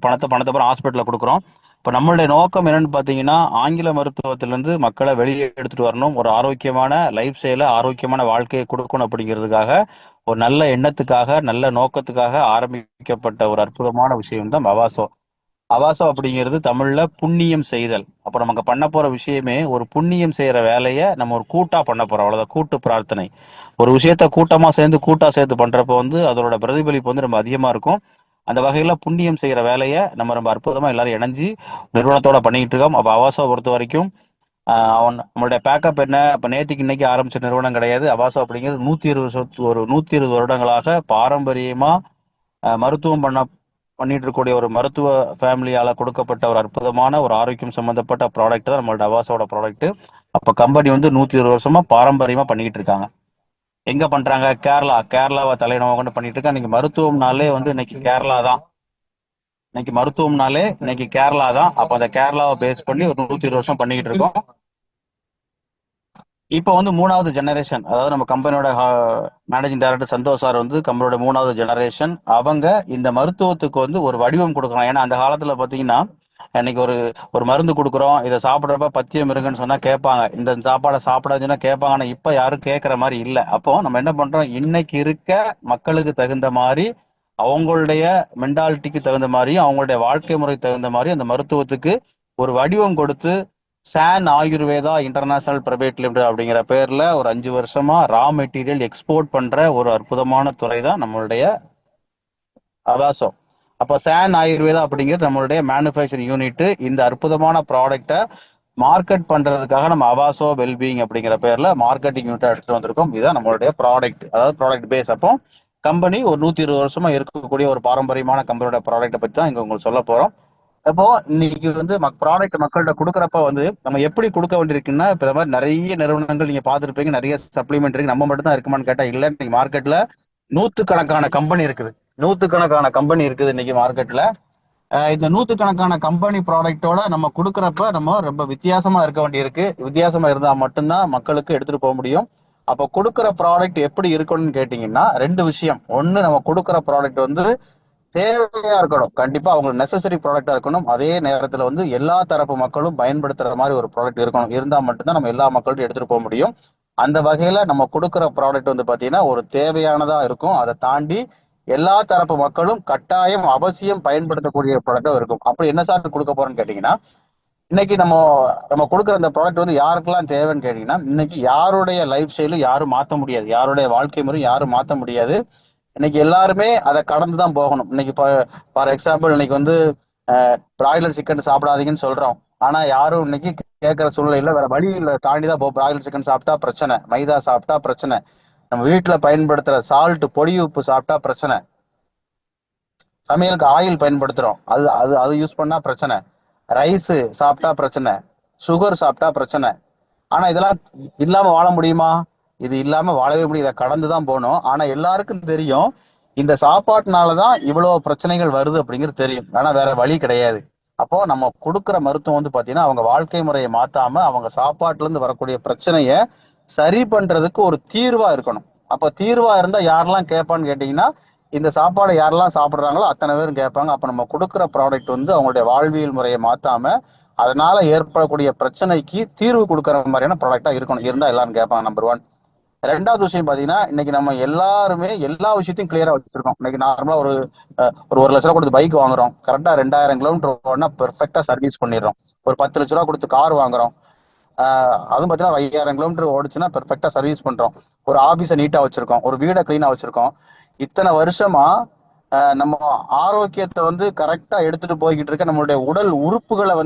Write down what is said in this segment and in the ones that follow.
பணத்தை அப்புறம் ஹாஸ்பிட்டலில் கொடுக்குறோம். இப்போ நம்மளுடைய நோக்கம் என்னன்னு பார்த்தீங்கன்னா, ஆங்கில மருத்துவத்திலேருந்து மக்களை வெளியே எடுத்துட்டு வரணும், ஒரு ஆரோக்கியமான லைஃப் ஸ்டைல, ஆரோக்கியமான வாழ்க்கையை கொடுக்கணும் அப்படிங்கிறதுக்காக, ஒரு நல்ல எண்ணத்துக்காக, நல்ல நோக்கத்துக்காக ஆரம்பிக்கப்பட்ட ஒரு அற்புதமான விஷயம் தான் அவாசோ. அவாசோ அப்படிங்கிறது தமிழ்ல புண்ணியம் செய்தல். அப்போ நமக்கு பண்ண போற விஷயமே ஒரு புண்ணியம் செய்யற வேலையை நம்ம ஒரு கூட்டா பண்ண போறோம், அவ்வளவுதான். கூட்டு பிரார்த்தனை. ஒரு விஷயத்த கூட்டா சேர்ந்து பண்றப்போ அதோட பிரதிபலிப்பு ரொம்ப அதிகமா இருக்கும். அந்த வகையில புண்ணியம் செய்யற வேலையை நம்ம ரொம்ப அற்புதமா எல்லாரும் இணைஞ்சு நிறுவனத்தோட பண்ணிக்கிட்டு இருக்கோம். அப்ப அவாசோ பொறுத்த வரைக்கும் நம்மளுடைய பேக்கப் என்ன, இப்ப நேத்திக்கு இன்னைக்கு ஆரம்பிச்ச நிறுவனம் கிடையாது. அவாசோ அப்படிங்கிறது 120 வருடங்களாக பாரம்பரியமா மருத்துவம் பண்ணிட்டு இருக்கக்கூடிய ஒரு மருத்துவ ஃபேமிலியால கொடுக்கப்பட்ட ஒரு அற்புதமான ஒரு ஆரோக்கியம் சம்பந்தப்பட்ட ப்ராடக்ட் தான் நம்மளோட அவாசோட ப்ராடக்ட். அப்ப கம்பெனி 120 வருஷமா பாரம்பரியமா பண்ணிட்டு இருக்காங்க. எங்க பண்றாங்க? கேரளாவை தலைநகரமா கொண்டு பண்ணிட்டு இருக்காங்க. இன்னைக்கு மருத்துவம்னாலே இன்னைக்கு கேரளா தான். இன்னைக்கு கேரளா தான். அப்ப அந்த கேரளாவை பேஸ் பண்ணி ஒரு 120 வருஷம் பண்ணிக்கிட்டு இருக்கோம். இப்போ மூணாவது ஜெனரேஷன், அதாவது நம்ம கம்பெனியோட மேனேஜிங் டைரக்டர் சந்தோஷ் சார் கம்பெனியோட மூணாவது ஜெனரேஷன். அவங்க இந்த மருத்துவத்துக்கு ஒரு வடிவம் கொடுக்குறாங்க. ஏன்னா அந்த காலத்துல பாத்தீங்கன்னா, இன்னைக்கு ஒரு ஒரு மருந்து கொடுக்குறோம், இதை சாப்பிட்றப்ப பத்தியம் இருக்குன்னு சொன்னா கேட்பாங்க, இந்த சாப்பாடை சாப்பிடாதுன்னா கேட்பாங்க. ஆனா இப்ப யாரும் கேட்கற மாதிரி இல்லை. அப்போ நம்ம என்ன பண்றோம், இன்னைக்கு இருக்க மக்களுக்கு தகுந்த மாதிரி, அவங்களுடைய மென்டாலிட்டிக்கு தகுந்த மாதிரியும், அவங்களுடைய வாழ்க்கை முறை தகுந்த மாதிரி அந்த மருத்துவத்துக்கு ஒரு வடிவம் கொடுத்து, சான் ஆயுர்வேதா இன்டர்நேஷனல் பிரைவேட் லிமிடெட் அப்படிங்கிற பேர்ல ஒரு 5 வருஷமா ரா மெட்டீரியல் எக்ஸ்போர்ட் பண்ற ஒரு அற்புதமான துறை தான் நம்மளுடைய அவாசோ. அப்ப சான் ஆயுர்வேதா அப்படிங்கிறது நம்மளுடைய மேனுஃபேக்சரிங் யூனிட். இந்த அற்புதமான ப்ராடக்டை மார்க்கெட் பண்றதுக்காக நம்ம அவாசோ வெல்பீயிங் அப்படிங்கிற பேர்ல மார்க்கெட்டிங் யூனிட் எடுத்துட்டு வந்திருக்கோம். இதுதான் நம்மளுடைய ப்ராடக்ட், அதாவது ப்ராடக்ட் பேஸ். அப்போ கம்பெனி ஒரு 120 வருஷமா இருக்கக்கூடிய ஒரு பாரம்பரியமான கம்பெனியோட ப்ராடக்ட்டை பத்தி தான் இங்க உங்களுக்கு சொல்ல போறோம். அப்போ இன்னைக்கு ப்ராடக்ட் மக்கள்கிட்ட கொடுக்குறப்ப நம்ம எப்படி கொடுக்க வேண்டியிருக்குன்னா, இப்ப இந்த மாதிரி நிறைய நிறுவனங்கள் நீங்க பார்த்துருப்பீங்க, நிறைய சப்ளிமெண்ட் இருக்கு. நம்ம மட்டும் தான் இருக்குமான்னு கேட்டா இல்ல. இன்னைக்கு மார்க்கெட்ல நூத்துக்கணக்கான கம்பெனி இருக்குது. இன்னைக்கு மார்க்கெட்ல. இந்த நூத்துக்கணக்கான கம்பெனி ப்ராடக்டோட நம்ம கொடுக்குறப்ப நம்ம ரொம்ப வித்தியாசமா இருக்க வேண்டியிருக்கு. வித்தியாசமா இருந்தா மட்டும்தான் மக்களுக்கு எடுத்துட்டு போக முடியும். அப்போ கொடுக்குற ப்ராடக்ட் எப்படி இருக்கணும்னு கேட்டீங்கன்னா, ரெண்டு விஷயம். ஒண்ணு, நம்ம கொடுக்குற ப்ராடக்ட் தேவையா இருக்கணும். கண்டிப்பா அவங்களுக்கு நெசசரி ப்ராடக்டா இருக்கணும். அதே நேரத்துல எல்லா தரப்பு மக்களும் பயன்படுத்துற மாதிரி ஒரு ப்ராடக்ட் இருக்கணும். இருந்தா மட்டும்தான் நம்ம எல்லா மக்கள்கிட்ட எடுத்துட்டு போக முடியும். அந்த வகையில நம்ம கொடுக்குற ப்ராடக்ட் பாத்தீங்கன்னா ஒரு தேவையானதா இருக்கும். அதை தாண்டி எல்லா தரப்பு மக்களும் கட்டாயம் அவசியம் பயன்படுத்தக்கூடிய ப்ராடக்டும் இருக்கும். அப்படி என்ன சார் கொடுக்க போறோம்னு கேட்டீங்கன்னா, இன்னைக்கு நம்ம நம்ம கொடுக்குற அந்த ப்ராடக்ட் யாருக்கெல்லாம் தேவைன்னு கேட்டீங்கன்னா, இன்னைக்கு யாருடைய லைஃப் ஸ்டைலும் யாரும் மாற்ற முடியாது, யாருடைய வாழ்க்கை முறையும் யாரும் மாற்ற முடியாது. இன்னைக்கு எல்லாருமே அதை கடந்து தான் போகணும். இன்னைக்கு ஃபார் எக்ஸாம்பிள், இன்னைக்கு பிராய்லர் சிக்கன் சாப்பிடாதீங்கன்னு சொல்றோம். ஆனா யாரும் இன்னைக்கு கேட்கிற சூழ்நிலையில வேற வழி இல்லை, தாண்டிதான் போ. பிராய்லர் சிக்கன் சாப்பிட்டா பிரச்சனை, மைதா சாப்பிட்டா பிரச்சனை, நம்ம வீட்டுல பயன்படுத்துற சால்ட் பொடி உப்பு சாப்பிட்டா பிரச்சனை, சமையலுக்கு ஆயில் பயன்படுத்துறோம், அது அது அது யூஸ் பண்ணா பிரச்சனை, ரைஸ் சாப்பிட்டா பிரச்சனை, சுகர் சாப்பிட்டா பிரச்சனை. ஆனா இதெல்லாம் இல்லாம வாழ முடியுமா? இது இல்லாம வாழவே முடியும். இதை கடந்துதான் போகணும். ஆனா எல்லாருக்கும் தெரியும், இந்த சாப்பாட்டுனாலதான் இவ்வளவு பிரச்சனைகள் வருது அப்படிங்கிறது தெரியும். ஆனா வேற வழி கிடையாது. அப்போ நம்ம கொடுக்குற மருத்துவம் பாத்தீங்கன்னா, அவங்க வாழ்க்கை முறையை மாத்தாம அவங்க சாப்பாட்டுல இருந்து வரக்கூடிய பிரச்சனைய சரி பண்றதுக்கு ஒரு தீர்வா இருக்கணும். அப்ப தீர்வா இருந்தா யாரெல்லாம் கேட்பான்னு கேட்டீங்கன்னா, இந்த சாப்பாடை யாரெல்லாம் சாப்பிடுறாங்களோ அத்தனை பேரும் கேட்பாங்க. அப்ப நம்ம கொடுக்குற ப்ராடக்ட் அவங்களுடைய வாழ்வியல் முறையை மாத்தாம அதனால ஏற்படக்கூடிய பிரச்சனைக்கு தீர்வு கொடுக்கற மாதிரியான ப்ராடக்டா இருக்கணும். இருந்தா எல்லாரும் கேட்பாங்க. Number one. ரெண்டாவது விஷயம் பாத்தீங்கன்னா, இன்னைக்கு நம்ம எல்லாருமே எல்லா விஷயத்தையும் கிளியரா வச்சிருக்கோம். இன்னைக்கு நார்மலா ஒரு ஒரு லட்ச ரூபா கொடுத்து பைக் வாங்குறோம், கரெக்டா 2000 கிலோமீட்டர் ஓடனா பெர்ஃபெக்டா சர்வீஸ் பண்ணிடுறோம். ஒரு 10 லட்ச ரூபா கொடுத்து கார் வாங்குறோம், அதுவும் பாத்தீங்கன்னா 5000 கிலோமீட்டர் ஓடிச்சுன்னா பெர்ஃபெக்டா சர்வீஸ் பண்றோம். ஒரு ஆபீஸை நீட்டா வச்சிருக்கோம், ஒரு வீடை கிளீனா வச்சிருக்கோம். இத்தனை வருஷமா நம்ம ஆரோக்கியத்தை கரெக்டா எடுத்துட்டு போய்கிட்டு இருக்க நம்மளுடைய உடல் உறுப்புகளை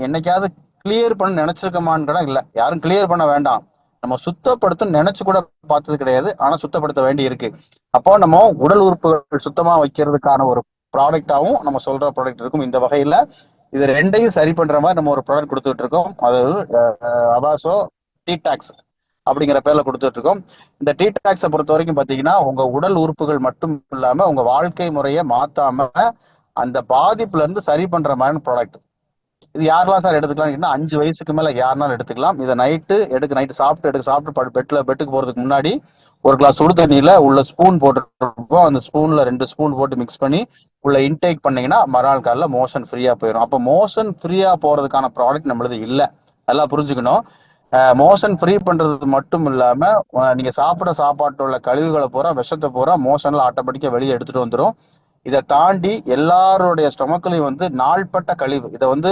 என்னைக்காவது கிளியர் பண்ண நினைச்சிருக்கமான்னு கூட இல்ல. யாரும் கிளியர் பண்ண வேண்டாம், நம்ம சுத்தப்படுத்த நினைச்சு கூட பார்த்தது கிடையாது. ஆனா சுத்தப்படுத்த வேண்டி இருக்கு. அப்போ நம்ம உடல் உறுப்புகள் சுத்தமா வைக்கிறதுக்கான ஒரு ப்ராடக்டாவும் நம்ம சொல்ற ப்ராடக்ட் இருக்கும். இந்த வகையில இது ரெண்டையும் சரி பண்ற மாதிரி நம்ம ஒரு ப்ராடக்ட் கொடுத்துட்டு இருக்கோம். அதாவது அவாசோ டீடாக்ஸ் அப்படிங்கிற பேர்ல கொடுத்துட்டு இருக்கோம். இந்த டீடாக்ஸை பொறுத்த வரைக்கும் பாத்தீங்கன்னா, உங்க உடல் உறுப்புகள் மட்டும் இல்லாம உங்க வாழ்க்கை முறையை மாத்தாம அந்த பாதிப்புல இருந்து சரி பண்ற மாதிரி ப்ராடக்ட். இது யாரெல்லாம் சார் எடுத்துக்கலாம்? 5 வயசுக்கு மேல யாருனாலும் எடுத்துக்கலாம். இதை நைட்டு சாப்பிட்டு பெட்டுக்கு போறதுக்கு முன்னாடி ஒரு கிளாஸ் சுடு தண்ணியில உள்ள ஸ்பூன் போட்டுருப்போம். அந்த ஸ்பூன்ல 2 ஸ்பூன் போட்டு மிக்ஸ் பண்ணி உள்ள இன்டேக் பண்ணீங்கன்னா மறுநாள் காலைல மோஷன் ஃப்ரீயா போயிடும். அப்போ மோஷன் ஃப்ரீயா போறதுக்கான ப்ராடக்ட் நம்மளது இல்ல. நல்லா புரிஞ்சுக்கணும். மோஷன் ஃப்ரீ பண்றது மட்டும் இல்லாம நீங்க சாப்பிட சாப்பாட்டோட கழிவுகளை பூரா, விஷத்தை பூரா மோஷன்ல ஆட்டோமேட்டிக்கா வெளியே எடுத்துட்டு வந்துடும். இதை தாண்டி எல்லாருடைய ஸ்டொமக்லையும் வந்து நாள்பட்ட கழிவு, இதை வந்து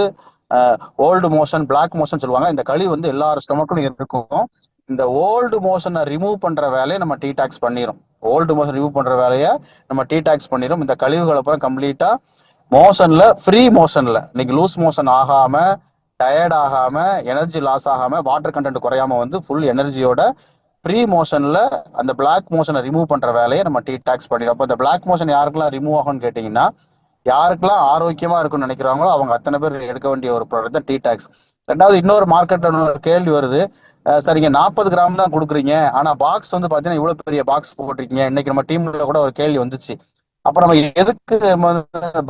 ஓல்டு மோஷன், பிளாக் மோஷன் சொல்லுவாங்க. இந்த கழிவு வந்து எல்லாரும் ஸ்டொமக்லையும் இருக்கும். இந்த ஓல்டு மோஷனை ரிமூவ் பண்ற வேலையை நம்ம டீடாக்ஸ் பண்ணிரும். ஓல்டு மோஷன் ரிமூவ் பண்ற வேலையை நம்ம டீடாக்ஸ் பண்ணிரும். இந்த கழிவுகளை அப்புறம் கம்ப்ளீட்டா மோஷன்ல, ஃப்ரீ மோஷன்ல, இன்னைக்கு லூஸ் மோஷன் ஆகாம, டயர்ட் ஆகாம, எனர்ஜி லாஸ் ஆகாம, வாட்டர் கண்டென்ட் குறையாம வந்து ஃபுல் எனர்ஜியோட ப்ரீ மோஷன்ல அந்த பிளாக் மோஷனை ரிமூவ் பண்ற வேலையை நம்ம டீடாக்ஸ் பண்ணிடும். அப்போ இந்த பிளாக் மோஷன் யாருக்கெல்லாம் ரிமூவ் ஆகும்னு கேட்டீங்கன்னா, யாருக்கெல்லாம் ஆரோக்கியமா இருக்கும்னு நினைக்கிறாங்களோ அவங்க அத்தனை பேர் எடுக்க வேண்டிய ஒரு ப்ராடக்ட் தான் டீடாக்ஸ். ரெண்டாவது, இன்னொரு மார்க்கெட்ல ஒரு கேள்வி வருது, சரிங்க 40 கிராம் தான் கொடுக்குறீங்க, ஆனா பாக்ஸ் வந்து பாத்தீங்கன்னா இவ்வளவு பெரிய பாக்ஸ் போட்டிருக்கீங்க. இன்னைக்கு நம்ம டீம்ல கூட ஒரு கேள்வி வந்துச்சு. அப்ப நம்ம எதுக்கு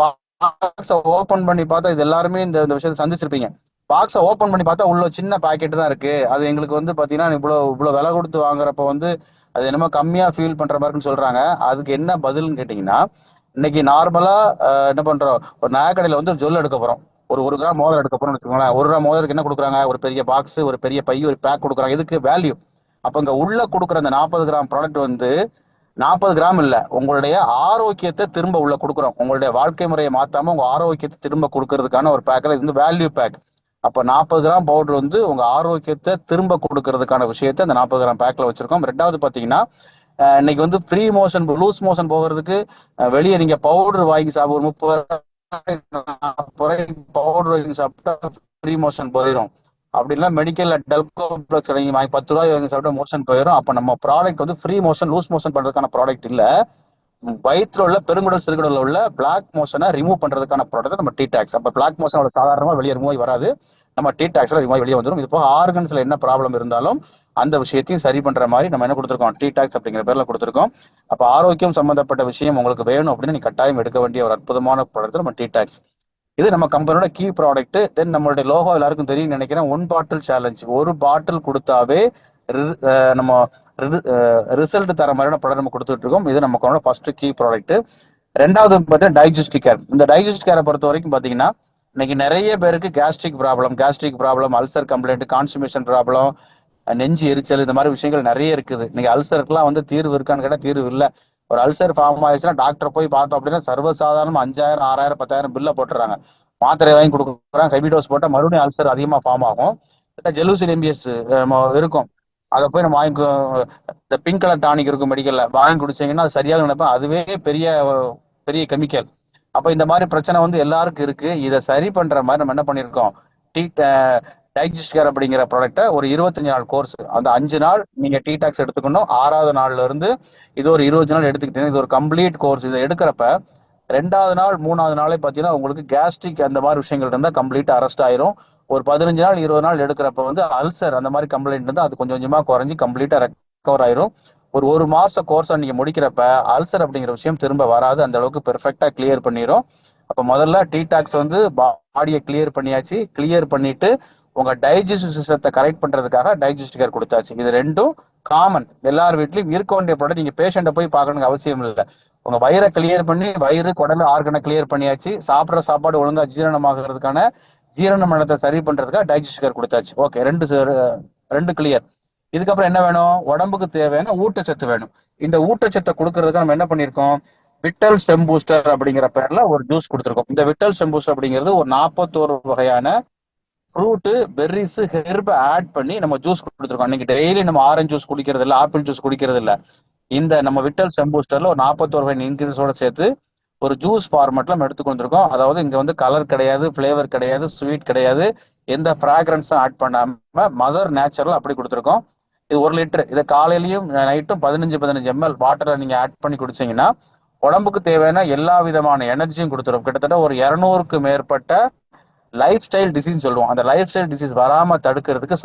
பாக்ஸை ஓபன் பண்ணி பார்த்தா, இது எல்லாருமே இந்த விஷயத்தை சந்திச்சிருப்பீங்க. பாக்ஸை ஓபன் பண்ணி பார்த்தா உள்ள சின்ன பாக்கெட் தான் இருக்கு. அது எங்களுக்கு வந்து பாத்தீங்கன்னா இவ்வளவு விலை கொடுத்து வாங்குறப்ப வந்து அது என்னமோ கம்மியா ஃபீல் பண்ற மாதிரின்னு சொல்றாங்க. அதுக்கு என்ன பதில்னு கேட்டீங்கன்னா, இன்னைக்கு நார்மலா என்ன பண்றோம், ஒரு நகைக்கடையில வந்து ஒரு ஜொல் எடுக்க போறோம், ஒரு கிராம் மோதிரம் எடுக்க போறோம்னு வச்சுக்கோங்களேன். 1 கிராம் மோதிரத்துக்கு என்ன கொடுக்குறாங்க? ஒரு பெரிய பாக்ஸ், ஒரு பெரிய பை, ஒரு பேக் கொடுக்குறாங்க. இதுக்கு வேல்யூ. அப்ப இங்க உள்ள கொடுக்குற அந்த 40 கிராம் ப்ராடக்ட் வந்து 40 கிராம் இல்ல, உங்களுடைய ஆரோக்கியத்தை திரும்ப உள்ள கொடுக்குறோம். உங்களுடைய வாழ்க்கை முறையை மாத்தாம உங்க ஆரோக்கியத்தை திரும்ப கொடுக்கறதுக்கான ஒரு பேக் தான் இது வந்து வேல்யூ பேக். அப்ப 40 கிராம் பவுடர் வந்து உங்க ஆரோக்கியத்தை திரும்ப கொடுக்கறதுக்கான விஷயத்தை அந்த 40 கிராம் பேக்ல வச்சிருக்கோம். ரெண்டாவது பாத்தீங்கன்னா, இன்னைக்கு வந்து ஃப்ரீ மோஷன், லூஸ் மோஷன் போகிறதுக்கு வெளியே நீங்க பவுடர் வாங்கி சாப்பிட, ஒரு 30 பவுடர் வாங்கி சாப்பிட்டா ஃப்ரீ மோஷன் போயிடும். அப்படின்னா மெடிக்கல்ல டெல்கோப்ளக்ஸ் வாங்கி 10 ரூபாய் வாங்கி சாப்பிட்டா மோஷன் போயிடும். அப்ப நம்ம ப்ராடக்ட் வந்து ஃப்ரீ மோஷன், லூஸ் மோஷன் பண்றதுக்கான ப்ராடக்ட் இல்ல. வயிற்றுல உள்ள பெருங்குடல், சிறுகுடல் உள்ள பிளாக் மோஷனை ரிமூவ் பண்றதுக்கான ப்ராடக்ட் நம்ம டீடாக்ஸ். அப்ப பிளாக் மோஷன் சாதாரணமா வெளியே ரிமூவ் வராது, நம்ம டீடாக்ஸ்ல ரிமூவ் வெளியே வந்துடும். இது போக ஆர்கன்ஸ்ல என்ன ப்ராப்ளம் இருந்தாலும் அந்த விஷயத்தையும் சரி பண்ற மாதிரி நம்ம என்ன கொடுத்துருக்கோம், டீடாக்ஸ் அப்படிங்கிற பேர்ல கொடுத்துருக்கோம். அப்ப ஆரோக்கியம் சம்பந்தப்பட்ட விஷயம் உங்களுக்கு வேணும் அப்படின்னு நீ கட்டாயம் எடுக்க வேண்டிய ஒரு அற்புதமான ப்ராடக்ட் நம்ம டீடாக்ஸ். இது நம்ம கம்பெனியோட கீ ப்ராடக்ட். தென் நம்மளுடைய லோகோ எல்லாருக்கும் தெரியும் நினைக்கிறேன், 1 பாட்டில் சேலஞ்ச். ஒரு பாட்டில் கொடுத்தாவே நம்ம ரிசல்ட் தர மாதிரியான ப்ராடக்ட் நம்ம கொடுத்துட்டு இருக்கோம். இது நமக்கு ஃபர்ஸ்ட் கீ ப்ராடக்ட். ரெண்டாவது பார்த்தீங்கன்னா டைஜஸ்டிக் கேர். இந்த டைஜஸ்டிக் கேரை பொறுத்த வரைக்கும் பாத்தீங்கன்னா, இன்னைக்கு நிறைய பேருக்கு gastric problem, ulcer complaint, constipation problem, நெஞ்சு எரிச்சல், இந்த மாதிரி விஷயங்கள் நிறைய இருக்குது. இன்னைக்கு அல்சருக்குலாம் வந்து தீர்வு இருக்கான்னு கேட்டா தீர்வு இல்லை. ஒரு அல்சர் ஃபார்ம் ஆயிடுச்சுன்னா டாக்டர் போய் பார்த்தோம் அப்படின்னா சர்வசாதாரணம் 5000, 6000, 10,000 பில்ல போட்டுறாங்க. மாத்திரை வாங்கி கொடுக்குறாங்க, ஹெவி டோஸ் போட்டா மறுபடியும் அல்சர் அதிகமா ஃபார்ம் ஆகும். ஜெலூசில் எம்பிஎஸ் இருக்கும், அதை போய் நம்ம வாங்கி, இந்த பிங்க் கலர் டானிக் இருக்கும் மெடிக்கல்ல, வாங்கி குடிச்சீங்கன்னா அது சரியாக நினைப்பேன். அதுவே பெரிய பெரிய கெமிக்கல். அப்ப இந்த மாதிரி பிரச்சனை வந்து எல்லாருக்கும் இருக்கு. இதை சரி பண்ற மாதிரி நம்ம என்ன பண்ணிருக்கோம், டைஜஸ்ட் கேர் அப்படிங்கிற ப்ராடக்ட்டை ஒரு 25 நாள் கோர்ஸ். அந்த 5 நாள் நீங்க டீடாக்ஸ் எடுத்துக்கணும். 6வது நாள்ல இருந்து இது ஒரு 20 நாள் எடுத்துக்கிட்டீங்கன்னா இது ஒரு கம்ப்ளீட் கோர்ஸ். இதை எடுக்கிறப்ப 2வது நாள் 3வது நாளே பார்த்தீங்கன்னா உங்களுக்கு கேஸ்ட்ரிக் அந்த மாதிரி விஷயங்கள் இருந்தா கம்ப்ளீட்டா அரெஸ்ட் ஆயிரும். ஒரு 15 நாள் 20 நாள் எடுக்கிறப்ப வந்து அல்சர் அந்த மாதிரி கம்ப்ளைண்ட் இருந்தா அது கொஞ்சம் கொஞ்சமா குறைஞ்சி கம்ப்ளீட்டா ரெக்கவர் ஆயிரும். ஒரு மாச கோர்ஸை நீங்க முடிக்கிறப்ப அல்சர் அப்படிங்கிற விஷயம் திரும்ப வராது. அந்த அளவுக்கு பெர்ஃபெக்டா கிளியர் பண்ணிரும். அப்ப முதல்ல டீடாக்ஸ் வந்து பாடியை கிளியர் பண்ணியாச்சு. கிளியர் பண்ணிட்டு உங்க டைஜஸ்டிவ் சிஸ்டத்தை கரெக்ட் பண்றதுக்காக டைஜஸ்ட் கேர் கொடுத்தாச்சு. இது ரெண்டும் காமன், எல்லார் வீட்லயும் இருக்க வேண்டிய ப்ராடக்ட். நீங்க பேஷண்ட்டை போய் பார்க்கணுங்க அவசியம் இல்லை. உங்க வயிறை கிளியர் பண்ணி, வயிறு குடல் ஆர்கனை கிளியர் பண்ணியாச்சு. சாப்பிட்ற சாப்பாடு ஒழுங்கா ஜீரணமாகிறதுக்கான ஜீரண மண்டலத்தை சரி பண்றதுக்காக டைஜஸ்ட் கேர் கொடுத்தாச்சு. ஓகே, ரெண்டு கிளியர். இதுக்கப்புறம் என்ன வேணும், உடம்புக்கு தேவையான ஊட்டச்சத்து வேணும். இந்த ஊட்டச்சத்தை கொடுக்கறதுக்கு நம்ம என்ன பண்ணிருக்கோம், விட்டல் ஸ்டெம் பூஸ்டர் அப்படிங்கிற பேர்ல ஒரு ஜூஸ் கொடுத்துருக்கோம். இந்த விட்டல் ஸ்டெம் பூஸ்டர் அப்படிங்கிறது ஒரு 41 வகையான ஃப்ரூட்டு, பெர்ரிஸ், ஹெர்பை ஆட் பண்ணி நம்ம ஜூஸ் கொடுத்துருக்கோம். இன்னைக்கு டெய்லி நம்ம ஆரஞ்சு ஜூஸ் குடிக்கிறது இல்லை, ஆப்பிள் ஜூஸ் குடிக்கிறது இல்லை. இந்த நம்ம விட்டல் ஸ்டெம் பூஸ்டர்ல ஒரு 41 வகை இன்கிரீடியன்ஸோட சேர்த்து ஒரு ஜூஸ் ஃபார்மேட்ல நம்ம எடுத்துக்கொண்டிருக்கோம். அதாவது இங்க வந்து கலர் கிடையாது, ஃபிளேவர் கிடையாது, ஸ்வீட் கிடையாது, எந்த ஃப்ராக்ரன்ஸும் ஆட் பண்ணாம மதர் நேச்சுரல் அப்படி கொடுத்துருக்கோம். இது 1 லிட்டர். இதை காலையிலயும் நைட்டும் 15 ml வாட்டரை நீங்க ஆட் பண்ணி குடிச்சீங்கன்னா உடம்புக்கு தேவையான எல்லா விதமான எனர்ஜியும் கொடுத்துரும். கிட்டத்தட்ட ஒரு 200க்கு மேற்பட்ட லைஃப் ஸ்டைல் டிசீஸ் சொல்லுவோம், அந்த லைஃப் ஸ்டைல் டிசீஸ் வராம தடுக்கிறதுக்கு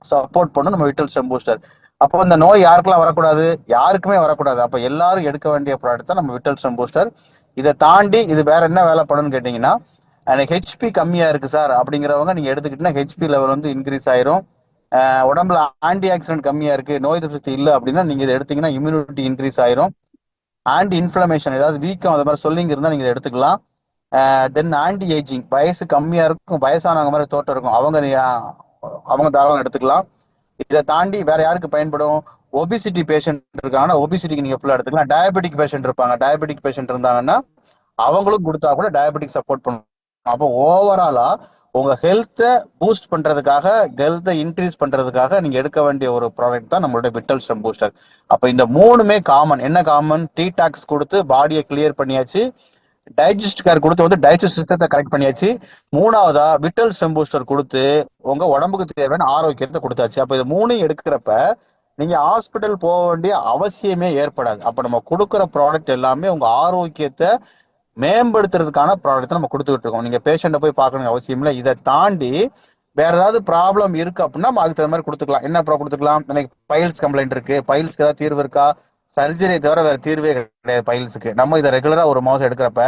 சப்போர்ட் பண்ணும் நம்ம விட்டல் ஸ்டெம் பூஸ்டர். அப்போ இந்த நோய் யாருக்கெல்லாம் வரக்கூடாது, யாருக்குமே வரக்கூடாது. அப்ப எல்லாரும் எடுக்க வேண்டிய ப்ராடக்ட் தான் நம்ம விட்டல் ஸ்டெம் பூஸ்டர். இதை தாண்டி இது வேற என்ன வேலை பண்ணுன்னு கேட்டீங்கன்னா, எனக்கு ஹெச்பி கம்மியா இருக்கு சார் அப்படிங்கிறவங்க நீங்க எடுத்துக்கிட்டீங்கன்னா ஹெச்பி லெவல் வந்து இன்க்ரீஸ் ஆயிரும். உடம்புல ஆன்டி ஆக்சிடென்ட் கம்மியா இருக்கு, நோய் எதிர்ப்பு சக்தி இல்லை அப்படின்னா நீங்க இதை எடுத்தீங்கன்னா இம்யூனிட்டி இன்க்ரீஸ் ஆயிரும். ஆன்டி இன்ஃபிளமேஷன், ஏதாவது வீக்கம் அது மாதிரி சொல்லிங்க இருந்தா நீங்க இதை எடுத்துக்கலாம். தென் ஆன்டி ஏஜிங், வயசு கம்மியா இருக்கும் வயசானவங்க மாதிரி தோட்டம் இருக்கும், அவங்க தாராளம் எடுத்துக்கலாம். இதை தாண்டி வேற யாருக்கு பயன்படும்? ஒபிசிட்டி பேஷண்ட் இருக்காங்கன்னா ஒபிசிட்டிக்கு நீங்க ஃபுல்லா எடுத்துக்கலாம். டயபெட்டிக் பேஷண்ட் இருப்பாங்க, டயபெட்டிக் பேஷண்ட் இருந்தாங்கன்னா அவங்களும் கொடுத்தா கூட டயபெட்டிக் சப்போர்ட் பண்ணும். அப்போ ஓவராலா உங்க ஹெல்த்தை பூஸ்ட் பண்றதுக்காக, ஹெல்த்தை இன்க்ரீஸ் பண்றதுக்காக நீங்க எடுக்க வேண்டிய ஒரு ப்ராடக்ட் தான் நம்மளுடைய விட்டல் ஸ்டெம் பூஸ்டர். அப்ப இந்த மூணுமே காமன். என்ன காமன்? டீடாக்ஸ் கொடுத்து பாடியை கிளியர் பண்ணியாச்சு, டைஜஸ்ட் கேர் கொடுத்து வந்து டைஜஸ்ட் சிஸ்டத்தை கரெக்ட் பண்ணியாச்சு, மூணாவதா விட்டல் ஸ்டெம் பூஸ்டர் கொடுத்து உங்க உடம்புக்கு தேவையான ஆரோக்கியத்தை கொடுத்தாச்சு. அப்ப இது மூணையும் எடுக்கிறப்ப நீங்க ஹாஸ்பிட்டல் போக வேண்டிய அவசியமே ஏற்படாது. அப்ப நம்ம கொடுக்குற ப்ராடக்ட் எல்லாமே உங்க ஆரோக்கியத்தை மேம்படுத்துறதுக்கான ப்ராடக்ட் நம்ம கொடுத்துட்டு இருக்கோம். நீங்க பேஷண்ட்டை போய் பார்க்கணும் அவசியம் இல்லை. இதை தாண்டி வேற ஏதாவது ப்ராப்ளம் இருக்கு அப்படின்னா அதுக்கு தகுந்த மாதிரி கொடுத்துக்கலாம். என்ன ப்ராப்ளம் கொடுத்துக்கலாம்? எனக்கு பைல்ஸ் கம்ப்ளைண்ட் இருக்கு, பைல்ஸ்க்கு ஏதாவது தீர்வு இருக்கா? சர்ஜரியை தவிர வேற தீர்வே கிடையாது பைல்ஸுக்கு. நம்ம இதை ரெகுலரா ஒரு மாசம் எடுக்கிறப்ப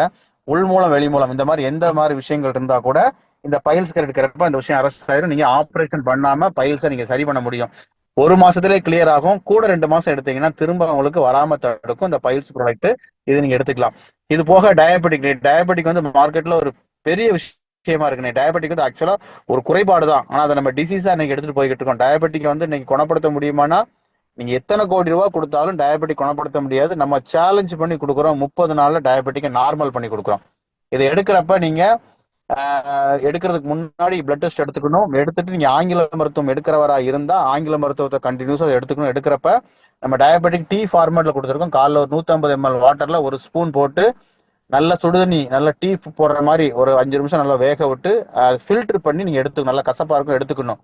உள் மூலம் வெளி மூலம் இந்த மாதிரி எந்த மாதிரி விஷயங்கள் இருந்தா கூட இந்த பைல்ஸ் எடுக்கிறப்ப இந்த விஷயம் அரெஸ்ட் ஆயிரும். நீங்க ஆப்ரேஷன் பண்ணாம பைல்ஸை நீங்க சரி பண்ண முடியும். ஒரு மாசத்திலே கிளியர் ஆகும். கூட 2 மாசம் எடுத்தீங்கன்னா திரும்ப உங்களுக்கு வராம தடுக்கும் இந்த பைல்ஸ் ப்ராடக்ட். இது நீங்க எடுத்துக்கலாம். இது போக டயபெட்டிக் வந்து மார்க்கெட்ல ஒரு பெரிய விஷயமா இருக்கு. டயபெட்டிக் வந்து ஆக்சுவலா ஒரு குறைபாடு தான், ஆனா அதை நம்ம டிசீஸா இன்னைக்கு எடுத்துட்டு போய்கிட்டு இருக்கோம். டயபெட்டிக் வந்து இன்னைக்கு குணப்படுத்த முடியுமானா நீங்க எத்தனை கோடி ரூபாய் கொடுத்தாலும் டயபெட்டிக் குணப்படுத்த முடியாது. நம்ம சேலஞ்ச் பண்ணி கொடுக்குறோம், 30 நாள்ல டயபெட்டிக்கை நார்மல் பண்ணி கொடுக்குறோம். இதை எடுக்கிறப்ப நீங்க எடுக்கிறதுக்கு முன்னாடி பிளட் டெஸ்ட் எடுத்துக்கணும். எடுத்துட்டு நீங்க ஆங்கில மருத்துவம் எடுக்கிறவரா இருந்தா ஆங்கில மருத்துவத்தை கண்டினியூஸா எடுத்துக்கணும். எடுக்கிறப்ப நம்ம டயபெட்டிக் டீ ஃபார்மேட்ல கொடுத்துருக்கோம். காலைல ஒரு 150 ml வாட்டர்ல ஒரு ஸ்பூன் போட்டு நல்ல சுடுதண்ணி, நல்ல டீ போடுற மாதிரி ஒரு 5 நிமிஷம் நல்லா வேக விட்டு ஃபில்டர் பண்ணி நீங்க எடுத்துக்கணும். நல்லா கசப்பா இருக்கும், எடுத்துக்கணும்.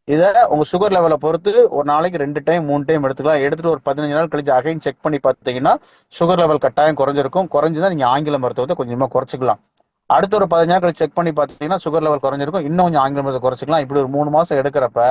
இதை உங்க சுகர் லெவலை பொறுத்து ஒரு நாளைக்கு 2 டைம் 3 டைம் எடுத்துக்கலாம். எடுத்துட்டு ஒரு 15 நாள் கழிச்சு அகைன் செக் பண்ணி பார்த்தீங்கன்னா சுகர் லெவல் கட்டாயம் குறைஞ்சிருக்கும். குறைஞ்சுதான் நீங்க ஆங்கில மருத்துவத்தை கொஞ்சமா குறைச்சிக்கலாம். அடுத்த ஒரு 15 நாள் கழிச்சு செக் பண்ணி பார்த்தீங்கன்னா சுகர் லெவல் குறைஞ்சிருக்கும், இன்னும் கொஞ்சம் ஆங்கில மருத்துவத்தை குறைச்சிக்கலாம். இப்படி ஒரு 3 மாசம் எடுக்கிறப்ப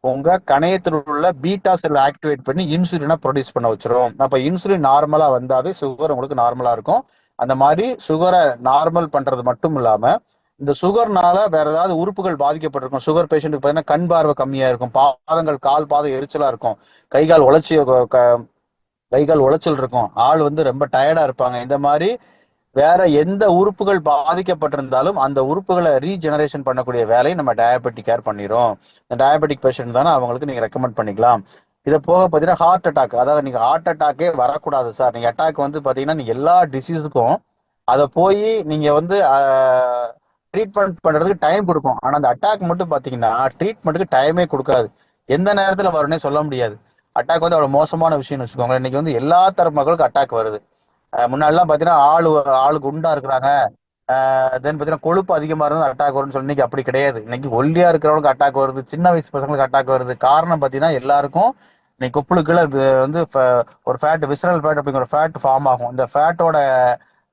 உங்க கணையத்தில் உள்ள பீட்டா செல் ஆக்டிவேட் பண்ணி இன்சுலினை ப்ரொடியூஸ் பண்ண வச்சிரும். அப்ப இன்சுலின் நார்மலா வந்தாவே சுகர் உங்களுக்கு நார்மலா இருக்கும். அந்த மாதிரி சுகரை நார்மல் பண்றது மட்டும் இல்லாம இந்த சுகர்னால வேற ஏதாவது உறுப்புகள் பாதிக்கப்பட்டிருக்கும். சுகர் பேஷண்ட்டுக்கு பார்த்தீங்கன்னா கண் பார்வை கம்மியா இருக்கும், பாதங்கள் கால் பாதம் எரிச்சலா இருக்கும், கைகால் உளைச்சல் இருக்கும், ஆள் வந்து ரொம்ப டயர்டா இருப்பாங்க. இந்த மாதிரி வேற எந்த உறுப்புகள் பாதிக்கப்பட்டிருந்தாலும் அந்த உறுப்புகளை ரீஜெனரேஷன் பண்ணக்கூடிய வேலையை நம்ம டயபெட்டிக் கேர் பண்ணிரும். இந்த டயபெட்டிக் பேஷண்ட் தானே அவங்களுக்கு நீங்க ரெக்கமெண்ட் பண்ணிக்கலாம். இதை போக பார்த்தீங்கன்னா ஹார்ட் அட்டாக், அதாவது நீங்க ஹார்ட் அட்டாக்கே வரக்கூடாது சார். நீங்க அட்டாக் வந்து பாத்தீங்கன்னா நீங்க எல்லா டிசீஸுக்கும் அதை போய் நீங்க வந்து ட்ரீட்மெண்ட் பண்றதுக்கு டைம் கொடுக்கும். ஆனா அந்த அட்டாக் மட்டும் பாத்தீங்கன்னா ட்ரீட்மெண்ட்டுக்கு டைமே கொடுக்காது. எந்த நேரத்துல வரும்னே சொல்ல முடியாது. அட்டாக் வந்து அவ்வளவு மோசமான விஷயம்னு வச்சுக்கோங்க. இன்னைக்கு வந்து எல்லா தரப்பு மக்களுக்கு அட்டாக் வருது. முன்னாடிலாம் பாத்தீங்கன்னா ஆளுக்கு குண்டா இருக்கிறாங்க, தென் பாத்தீங்கன்னா கொழுப்பு அதிகமா இருந்தா அட்டாக் வரும்னு சொல்லி, இன்னைக்கு அப்படி கிடையாது. இன்னைக்கு ஒல்லியா இருக்கிறவங்களுக்கு அட்டாக் வருது, சின்ன வயசு பசங்களுக்கு அட்டாக் வருது. காரணம் பாத்தீங்கன்னா எல்லாருக்கும் இன்னைக்கு கொப்புளுக்குள்ள வந்து ஒரு ஃபேட், விசரல் ஃபேட் அப்படிங்கிற ஒரு ஃபேட் ஃபார்ம் ஆகும். இந்த ஃபேட்டோட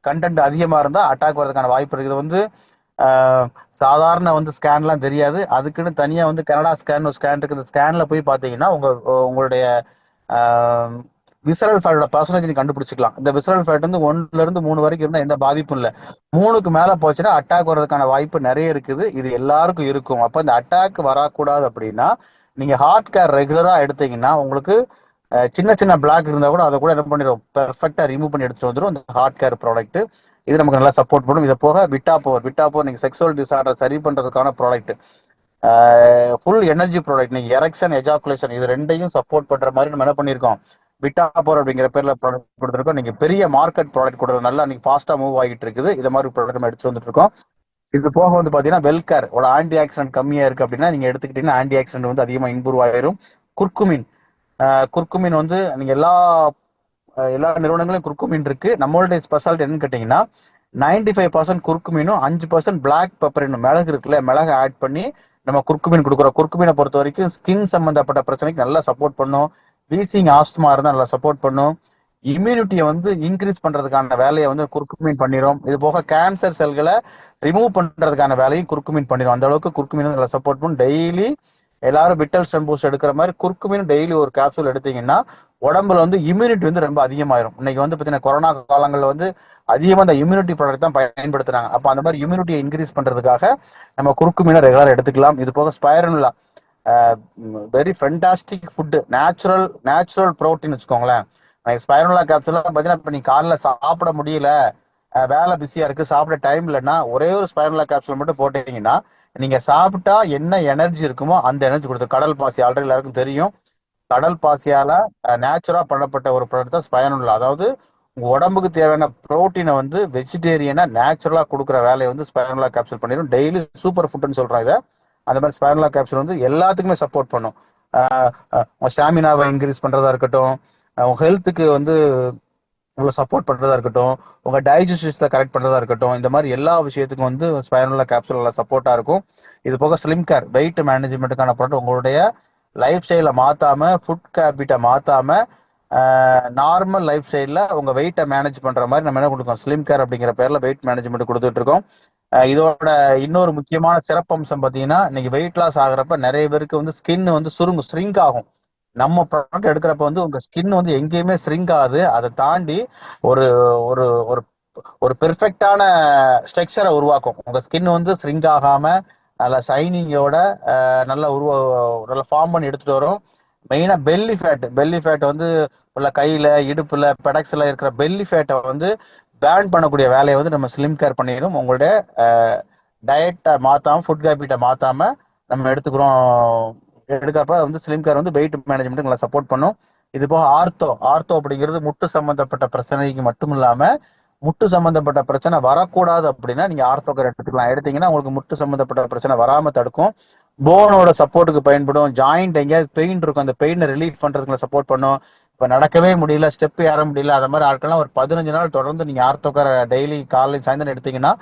கண்டென்ட் அதிகமா இருந்தா அட்டாக் வரதுக்கான வாய்ப்பு இருக்குது. வந்து சாதாரண வந்து ஸ்கேன்லாம் தெரியாது, அதுக்குன்னு தனியா வந்து கனடா ஸ்கேன் ஒரு ஸ்கேன் இருக்கு. இந்த ஸ்கேன்ல போய் பாத்தீங்கன்னா உங்களுடைய விசரல் ஃபேட்டோட பர்சன்டேஜ் நீங்க கண்டுபிடிச்சிக்கலாம். இந்த விசரல் ஃபேட் வந்து 1ல இருந்து 3 வரைக்கும் இருந்தா எந்த பாதிப்பும் இல்லை. 3க்கு மேல போச்சுன்னா அட்டாக் வர்றதுக்கான வாய்ப்பு நிறைய இருக்குது. இது எல்லாருக்கும் இருக்கும். அப்ப இந்த அட்டாக் வரக்கூடாது அப்படின்னா நீங்க ஹார்ட் கேர் ரெகுலரா எடுத்தீங்கன்னா உங்களுக்கு சின்ன சின்ன பிளாக் இருந்தா கூட அதை கூட என்ன பண்ணிடும், பெர்ஃபெக்டா ரிமூவ் பண்ணி எடுத்துட்டு வந்துடும் இந்த ஹார்ட் கேர் ப்ராடக்ட். இது நமக்கு நல்லா சப்போர்ட் பண்ணும். இதை போக விட்டா போர் நீங்க செக்ஸுவல் டிசார்டர் சரி பண்றதுக்கான ப்ராடக்ட், ஃபுல் எனர்ஜி ப்ராடக்ட். நீங்க எரெக்ஷன் எஜாகுலேஷன் இது ரெண்டையும் சப்போர்ட் பண்ற மாதிரி நம்ம என்ன பண்ணிருக்கோம், விட்டா போர் அப்படிங்கிற பேர்ல ப்ராடக்ட் கொடுத்துருக்கோம். நீங்க பெரிய மார்க்கெட் ப்ராடக்ட் கொடுத்தது நல்லா நீங்க ஃபாஸ்டா மூவ் ஆகிட்டு இருக்குது. இது மாதிரி ப்ராடக்ட் நம்ம எடுத்து வந்துட்டு இருக்கோம். இது போக வந்து பாத்தீங்கன்னா வெல்கேர் ஒரு ஆன்டி ஆக்சிடென்ட் கம்மியா இருக்கு அப்படின்னா நீங்க எடுத்துக்கிட்டீங்கன்னா ஆன்டி ஆக்சிடென்ட் வந்து அதிகமா இம்ப்ரூவ் ஆயிரும். குர்குமின் வந்து நீங்க எல்லா நிறுவனங்களையும் குர்குமின் இருக்கு. நம்மளுடைய ஸ்பெஷாலிட்டி என்னன்னு கேட்டீங்கன்னா 95% குர்குமினும் 5% பிளாக் பெப்பர் மிளகு இருக்குல்ல, மிளகு ஆட் பண்ணி நம்ம குர்குமின் கொடுக்குறோம். குர்குமினை பொறுத்த வரைக்கும் ஸ்கின் சம்பந்தப்பட்ட பிரச்சனைக்கு நல்லா சப்போர்ட் பண்ணும். வீசிங் ஆஸ்துமா இருந்தா நல்லா சப்போர்ட் பண்ணும். இம்யூனிட்டியை வந்து இன்க்ரீஸ் பண்றதுக்கான வேலையை வந்து குர்குமின் பண்ணிடும். இது போக கேன்சர் செல்களை ரிமூவ் பண்றதுக்கான வேலையும் குர்குமின் பண்ணிடும். அந்த அளவுக்கு குர்குமின் நல்லா சப்போர்ட் பண்ணும். டெய்லி எல்லாரும் விட்டல் பூஸ்ட் எடுக்கிற மாதிரி குறுக்குமீன் டெய்லி ஒரு கேப்சூல் எடுத்தீங்கன்னா உடம்புல வந்து இம்யூனிட்டி வந்து ரொம்ப அதிகமாயிரும். இன்னைக்கு வந்து பாத்தீங்கன்னா கொரோனா காலங்கள்ல வந்து அதிகமா அந்த இம்யூனிட்டி ப்ராடக்ட் தான் பயன்படுத்துறாங்க. அப்ப அந்த மாதிரி இம்யூனிட்டியை இன்க்ரீஸ் பண்றதுக்காக நம்ம குறுக்குமீனை ரெகுலரா எடுத்துக்கலாம். இது போக spirulina very fantastic food, natural protein வச்சுக்கோங்களேன். ஸ்பைருலா கேப்சூல் பாத்தீங்கன்னா இப்ப நீ காலைல சாப்பிட முடியல, வேலை பிஸியா இருக்கு, சாப்பிட டைம் இல்லைன்னா ஒரே ஒரு ஸ்பைருலா கேப்சூல் மட்டும் போட்டீங்கன்னா நீங்க சாப்பிட்டா என்ன எனர்ஜி இருக்குமோ அந்த எனர்ஜி கொடுத்து. கடல் பாசி ஆல்ரெடி எல்லாருக்கும் தெரியும். கடல் பாசியால நேச்சுரா பண்ணப்பட்ட ஒரு ப்ராடக்ட் தான் ஸ்பைருலா. அதாவது உங்க உடம்புக்கு தேவையான புரோட்டீனை வந்து வெஜிடேரியனா நேச்சுரலா கொடுக்குற வேலையை வந்து ஸ்பைருலா கேப்சூல் பண்ணிடும். டெய்லி சூப்பர் ஃபுட்னு சொல்றாங்க இதை. அந்த மாதிரி ஸ்பைருலா கேப்சூல் வந்து எல்லாத்துக்குமே சப்போர்ட் பண்ணும். உங்க ஸ்டாமினாவை இன்க்ரீஸ் பண்றதா இருக்கட்டும், உங்க ஹெல்த்துக்கு வந்து உங்களை சப்போர்ட் பண்றதா இருக்கட்டும், உங்க டைஜஸ்ட் சிஸ்டத்தை கரெக்ட் பண்றதா இருக்கட்டும், இந்த மாதிரி எல்லா விஷயத்துக்கும் வந்து ஸ்பைருலா கேப்சூல் நல்லா சப்போர்ட்டா இருக்கும். இது போக ஸ்லிம் கேர், வெயிட் மேனேஜ்மெண்ட்டுக்கான ப்ராடக்ட். உங்களுடைய லைஃப் ஸ்டைல மாத்தாம, ஃபுட் ஹேபிட்டை மாத்தாம, நார்மல் லைஃப் ஸ்டைல உங்க வெயிட்டை மேனேஜ் பண்ற மாதிரி நம்ம என்ன கொடுக்கோம், ஸ்லிம் கேர் அப்படிங்கிற பேர்ல வெயிட் மேனேஜ்மெண்ட் கொடுத்துட்டு இருக்கோம். இதோட இன்னொரு முக்கியமான சிறப்பம்சம் பாத்தீங்கன்னா, இன்னைக்கு வெயிட் லாஸ் ஆகுறப்ப நிறைய பேருக்கு வந்து ஸ்கின் வந்து ஸ்ரிங்க் ஆகும். நம்ம ப்ராடக்ட் எடுக்கிறப்ப வந்து உங்க ஸ்கின் வந்து எங்கேயுமே ஸ்ரிங்க் ஆகுது. அதை தாண்டி ஒரு ஒரு ஒரு ஒரு பெர்ஃபெக்டான ஸ்ட்ரக்சரை உருவாக்கும். உங்க ஸ்கின் வந்து ஸ்ரிங்க் ஆகாம நல்ல ஷைனிங்கோட நல்ல நல்ல ஃபார்ம் பண்ணி எடுத்துட்டு வரும். மெயினா பெல்லி ஃபேட் வந்து உள்ள கையில, இடுப்புல, பெடக்ஸ்ல இருக்கிற பெல்லி ஃபேட்டை வந்து பேர்ன் பண்ணக்கூடிய வேலையை வந்து நம்ம ஸ்லிம் கேர் பண்ணிடும். உங்களுடைய டயட்டை மாத்தாம, ஃபுட் ஹேபிட்டை மாத்தாம நம்ம எடுக்கிறப்ப வந்து ஸ்லிம் கேர் வந்து வெயிட் மேனேஜ்மெண்ட் நல்லா சப்போர்ட் பண்ணும். இது போக ஆர்த்தோ அப்படிங்கிறது முட்டு சம்பந்தப்பட்ட பிரச்சனைக்கு மட்டும் இல்லாம, முட்டு சம்பந்தப்பட்ட பிரச்சனை வரக்கூடாது அப்படின்னா நீங்க ஆர்த்தோ கேர் எடுத்துக்கலாம். எடுத்தீங்கன்னா உங்களுக்கு முட்டு சம்பந்தப்பட்ட பிரச்சனை வராம தடுக்கும். போனோட சப்போர்ட்டுக்கு பயன்படும். ஜாயிண்ட் எங்கேயாவது பெயின் இருக்கும், அந்த பெயினை ரிலீஃப் பண்றதுக்கு சப்போர்ட் பண்ணும். இப்ப நடக்கவே முடியல, ஸ்டெப் ஏற முடியல, அது மாதிரி ஆட்கள்லாம் ஒரு 15 நாள் தொடர்ந்து நீங்க ஆர்த்தோக்கார டெய்லி காலை சாயந்தரம் எடுத்தீங்கன்னா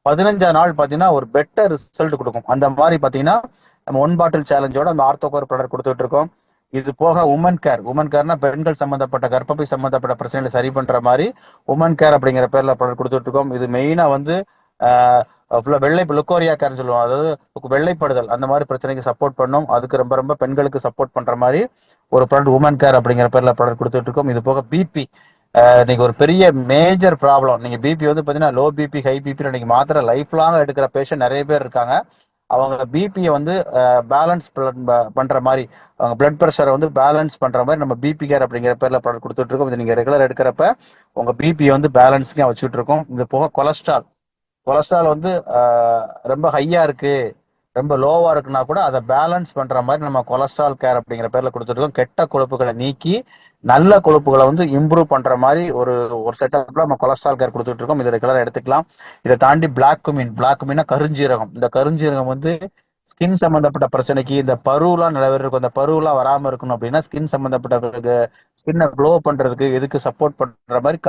15 நாள் பாத்தீங்கன்னா ஒரு பெட்டர் ரிசல்ட் கொடுக்கும். அந்த மாதிரி பாத்தீங்கன்னா நம்ம 1 பாட்டில் சேலஞ்சோட அந்த ஆர்த்தோகார் ப்ராடக்ட் கொடுத்துட்டு இருக்கோம். இது போக உமன் கேர்னா பெண்கள் சம்பந்தப்பட்ட கர்ப்பப்பை சம்பந்தப்பட்ட பிரச்சனைகளை சரி பண்ற மாதிரி உமன் கேர் அப்படிங்கிற பேர்ல ப்ராடக்ட் கொடுத்துட்டு இருக்கோம். இது மெயினா வந்து லுக்கோரியா கேர்னு சொல்லுவோம், அதாவது வெள்ளைப்படுதல் அந்த மாதிரி பிரச்சனைக்கு சப்போர்ட் பண்ணும். அதுக்கு ரொம்ப ரொம்ப பெண்களுக்கு சப்போர்ட் பண்ற மாதிரி ஒரு ப்ராடக்ட் உமன் கேர் அப்படிங்கிற பேர்ல ப்ராடக்ட் கொடுத்துட்டு இருக்கோம். இது போக பிபி, இன்னைக்கு ஒரு பெரிய மேஜர் ப்ராப்ளம். நீங்க பிபி வந்து பாத்தீங்கன்னா லோ பிபி, ஹை பிபி இன்னைக்கு மாத்திரை லைஃப் லாங் எடுக்கிற பேஷண்ட் நிறைய பேர் இருக்காங்க. அவங்க பிபியை வந்து பேலன்ஸ் பண்ற மாதிரி, அவங்க பிளட் ப்ரெஷரை வந்து பேலன்ஸ் பண்ற மாதிரி நம்ம பிபி கேர் அப்படிங்கிற பேர்ல ப்ராடக்ட் கொடுத்துட்டு இருக்கோம். இது நீங்க ரெகுலர் எடுக்கிறப்ப உங்க பிபி வந்து பேலன்ஸ்க்கா வச்சுட்டு இருக்கோம். இது போக கொலஸ்ட்ரால் வந்து ரொம்ப ஹையா இருக்கு, ரொம்ப லோவா இருக்குன்னா கூட அதை பேலன்ஸ் பண்ற மாதிரி நம்ம கொலஸ்ட்ரால் கேர் அப்படிங்கிற பேர்ல கொடுத்துருக்கோம். கெட்ட கொழுப்புகளை நீக்கி நல்ல கொழுப்புகளை வந்து இம்ப்ரூவ் பண்ற மாதிரி ஒரு செட்டப்ல நம்ம கொலஸ்ட்ரால் கேர் கொடுத்துட்டு இருக்கோம். இதை ரெகுலரா எடுத்துக்கலாம். இதை தாண்டி பிளாக் குமின்னா கருஞ்சீரகம். இந்த கருஞ்சீரகம் வந்து ஸ்கின் சம்பந்தப்பட்ட பிரச்சனைக்கு, இந்த பருவெல்லாம் நிலவரம் இருக்கும், அந்த பருவெல்லாம் வராம இருக்கணும் அப்படின்னா ஸ்கின் சம்பந்தப்பட்ட ஸ்கின்னை க்ளோ பண்றதுக்கு எதுக்கு சப்போர்ட் பண்ற மாதிரி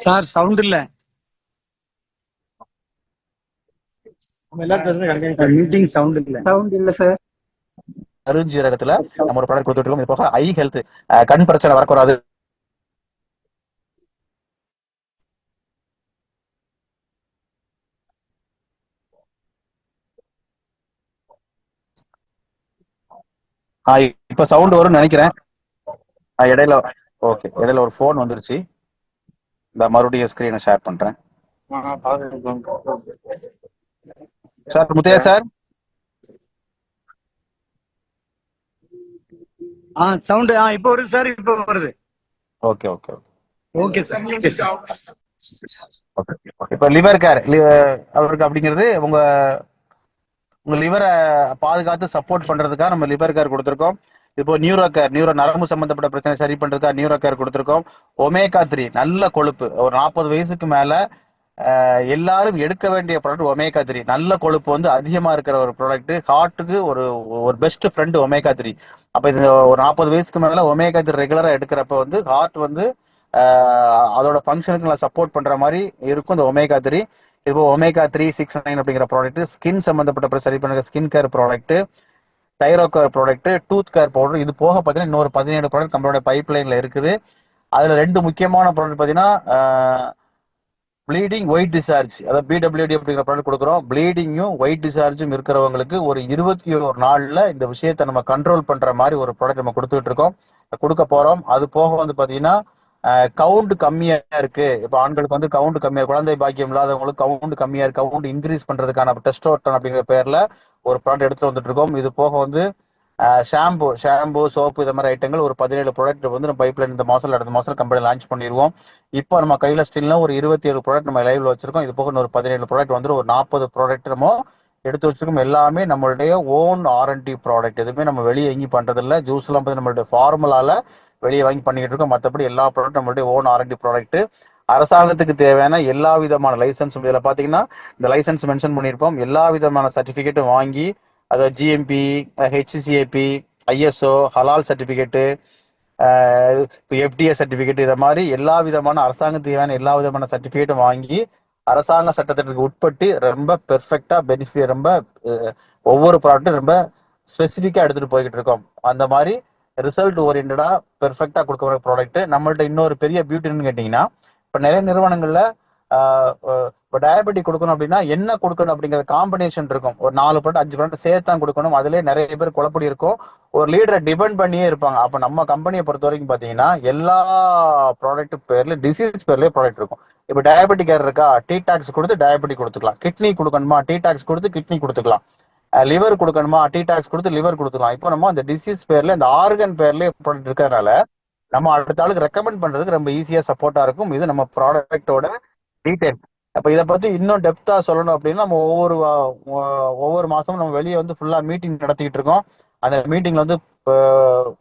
சார் சவுண்ட் இல்ல, மீட்டிங் சவுண்ட் இல்ல சார். கருஞ்சீரகத்துல நம்ம ஒரு ப்ராடக்ட் கொடுத்துட்டு இருக்கோம். இது போக ஐ ஹெல்த், கண் பிரச்சனை வரக்கூடாது. இப்ப சவுண்ட் வரும்னு நினைக்கிறேன். இடையில இடையில ஒரு போன் வந்துருச்சு. இந்த மறுபடியும் ஸ்கிரீனை ஷேர் பண்றேன். சார் முத்தையா சார், சவுண்ட் இப்போ வருது சார், இப்போ வருது. Okay okay okay sir. இப்ப லிவர் கேர் அவருக்கு அப்படிங்கிறது உங்க லிவரை பாதுகாத்து சப்போர்ட் பண்றதுக்காக நம்ம லிவர் கேர் கொடுத்துருக்கோம். இப்போ நியூரோ நரம்பு சம்பந்தப்பட்ட பிரச்சனை சரி பண்றதுக்காக நியூரோ கேர் கொடுத்துருக்கோம். ஒமேகா 3 நல்ல கொழுப்பு, ஒரு 40 வயசுக்கு மேல எல்லாரும் எடுக்க வேண்டிய ப்ராடக்ட் ஒமேகா 3. நல்ல கொழுப்பு வந்து அதிகமா இருக்கிற ஒரு ப்ராடக்ட், ஹார்ட்டுக்கு ஒரு பெஸ்ட் ஃப்ரெண்ட் ஒமேகா 3. அப்ப இது ஒரு 40 வயசுக்கு மேல ஒமேகா 3 ரெகுலரா எடுக்கிறப்ப வந்து ஹார்ட் வந்து அதோட ஃபங்க்ஷனுக்கு நல்லா சப்போர்ட் பண்ற மாதிரி இருக்கும் இந்த ஒமேகா 3. இப்போ omega 369 அப்படிங்கிற ப்ராடக்ட் ஸ்கின் சம்பந்தப்பட்ட சரி பண்ணுற skin care product, thyro care product, tooth care powder. இது போக பார்த்தீங்கன்னா இன்னொரு 17 ப்ராடக்ட் நம்மளோட பைப் லைன்ல இருக்குது. அதுல 2 முக்கியமான ப்ராடக்ட் பார்த்தீங்கன்னா ப்ளீடிங் ஒயிட் டிசார்ஜ், அதாவது பிடபிள்யூடி அப்படிங்கிற ப்ராடக்ட் கொடுக்குறோம். ப்ளீடிங்கும் ஒயிட் டிசார்ஜும் இருக்கிறவங்களுக்கு ஒரு 21 நாள்ல இந்த விஷயத்தை நம்ம கண்ட்ரோல் பண்ற மாதிரி ஒரு ப்ராடக்ட் நம்ம கொடுத்துட்டு இருக்கோம், கொடுக்க போறோம். அது போக வந்து பாத்தீங்கன்னா கவுண்ட் கம்மியா இருக்கு, இப்ப ஆண்களுக்கு வந்து கவுண்ட் கம்மியா, குழந்தை பாக்கியம் இல்லாதவங்களுக்கு கவுண்ட் கம்மியா இருக்கு, கவுண்ட் இன்க்ரீஸ் பண்றதுக்கான டெஸ்டோஸ்டெரான் அப்படிங்கிற பேர்ல ஒரு ப்ராடக்ட் எடுத்துட்டு வந்துட்டு இருக்கோம். இது போக வந்து ஷாம்பு, சோப்பு, இந்த மாதிரி ஐட்டங்கள் ஒரு 17 ப்ராடக்ட் வந்து நம்ம பைப்லைன் இந்த மாசம் அடுத்த மாசம் கம்பெனி லான்ச் பண்ணிடுவோம். இப்போ நம்ம கையில ஸ்டில்ல ஒரு 27 ப்ராடக்ட் நம்ம லைவ்ல வச்சிருக்கோம். இது போக ஒரு 17 ப்ராடக்ட் வந்து ஒரு 40 ப்ராடக்ட் நம்ம எடுத்து வச்சிருக்கோம். எல்லாமே நம்மளுடைய ஓன் R&D ப்ராடக்ட், எதுவுமே நம்ம வெளியே எங்கேயும் பண்றது இல்லை. ஜூஸ் எல்லாம் பார்த்து நம்மளுடைய ஃபார்முலால வெளியே வாங்கி பண்ணிட்டு இருக்கோம். மற்றபடி எல்லா ப்ராடக்ட் நம்மளுடைய ஓன் R&D ப்ராடக்ட். அரசாங்கத்துக்கு தேவையான எல்லா விதமான லைசன்ஸ் இதுல பாத்தீங்கன்னா இந்த லைசன்ஸ் மென்ஷன் பண்ணியிருப்போம். எல்லா விதமான சர்டிபிகேட்டும் வாங்கி, அதாவது GMP, HCCAP, ISO, ஹலால் சர்டிபிகேட்டு, FDA சர்டிபிகேட், இதை மாதிரி எல்லா விதமான அரசாங்கத்துக்கு தேவையான எல்லா விதமான சர்டிபிகேட்டும் வாங்கி அரசாங்க சட்டத்திற்கு உட்பட்டு ரொம்ப பெர்ஃபெக்டா பெனிஃபிட், ரொம்ப ஒவ்வொரு ப்ராடக்ட்டும் ரொம்ப ஸ்பெசிஃபிக்கா எடுத்துட்டு போய்கிட்டு இருக்கோம். அந்த மாதிரி ரிசல்ட் ஓரியன்டா பெர்ஃபெக்டா கொடுக்குற ப்ராடக்ட் நம்மள்ட்ட. இன்னொரு பெரிய பியூட்டின்னு கேட்டீங்கன்னா, இப்ப நிறைய நிறுவனங்கள்ல இப்போ டயபெட்டிக் கொடுக்கணும் அப்படின்னா என்ன கொடுக்கணும் அப்படிங்கிற காம்பினேஷன் இருக்கும். ஒரு 4 ப்ராடக்ட் 5 ப்ராடக்ட் சேர்த்து தான் கொடுக்கணும். அதுலேயே நிறைய பேர் குழப்படி இருக்கும், ஒரு லீடரை டிபெண்ட் பண்ணியே இருப்பாங்க. அப்ப நம்ம கம்பெனியை பொறுத்த வரைக்கும் பாத்தீங்கன்னா எல்லா ப்ராடக்ட் பேர்ல டிசீஸ் பேர்லயே ப்ராடக்ட் இருக்கும். இப்போ டயபெட்டிக் கேர் இருக்கா, டீடாக்ஸ் கொடுத்து டயபெட்டிக் கொடுத்துக்கலாம். கிட்னி கொடுக்கணுமா, டீடாக்ஸ் கொடுத்து கிட்னி கொடுத்துக்கலாம். லிவர் கொடுக்கணுமா, டீடாக்ஸ் கொடுத்து லிவர் கொடுத்துக்கலாம். இப்போ நம்ம அந்த டிசீஸ் பேர்ல இந்த ஆர்கன் பேர்லயே ப்ராடக்ட் இருக்கிறதுனால நம்ம அடுத்த ஆளுக்கு ரெக்கமெண்ட் பண்றதுக்கு ரொம்ப ஈஸியா சப்போர்ட்டா இருக்கும். இது நம்ம ப்ராடக்டோட டீடைல். அப்ப இதை பத்தி இன்னும் டெப்தா சொல்லணும் அப்படின்னா நம்ம ஒவ்வொரு மாசமும் நம்ம வெளியே வந்து ஃபுல்லா மீட்டிங் நடத்திக்கிட்டு இருக்கோம். அந்த மீட்டிங்ல வந்து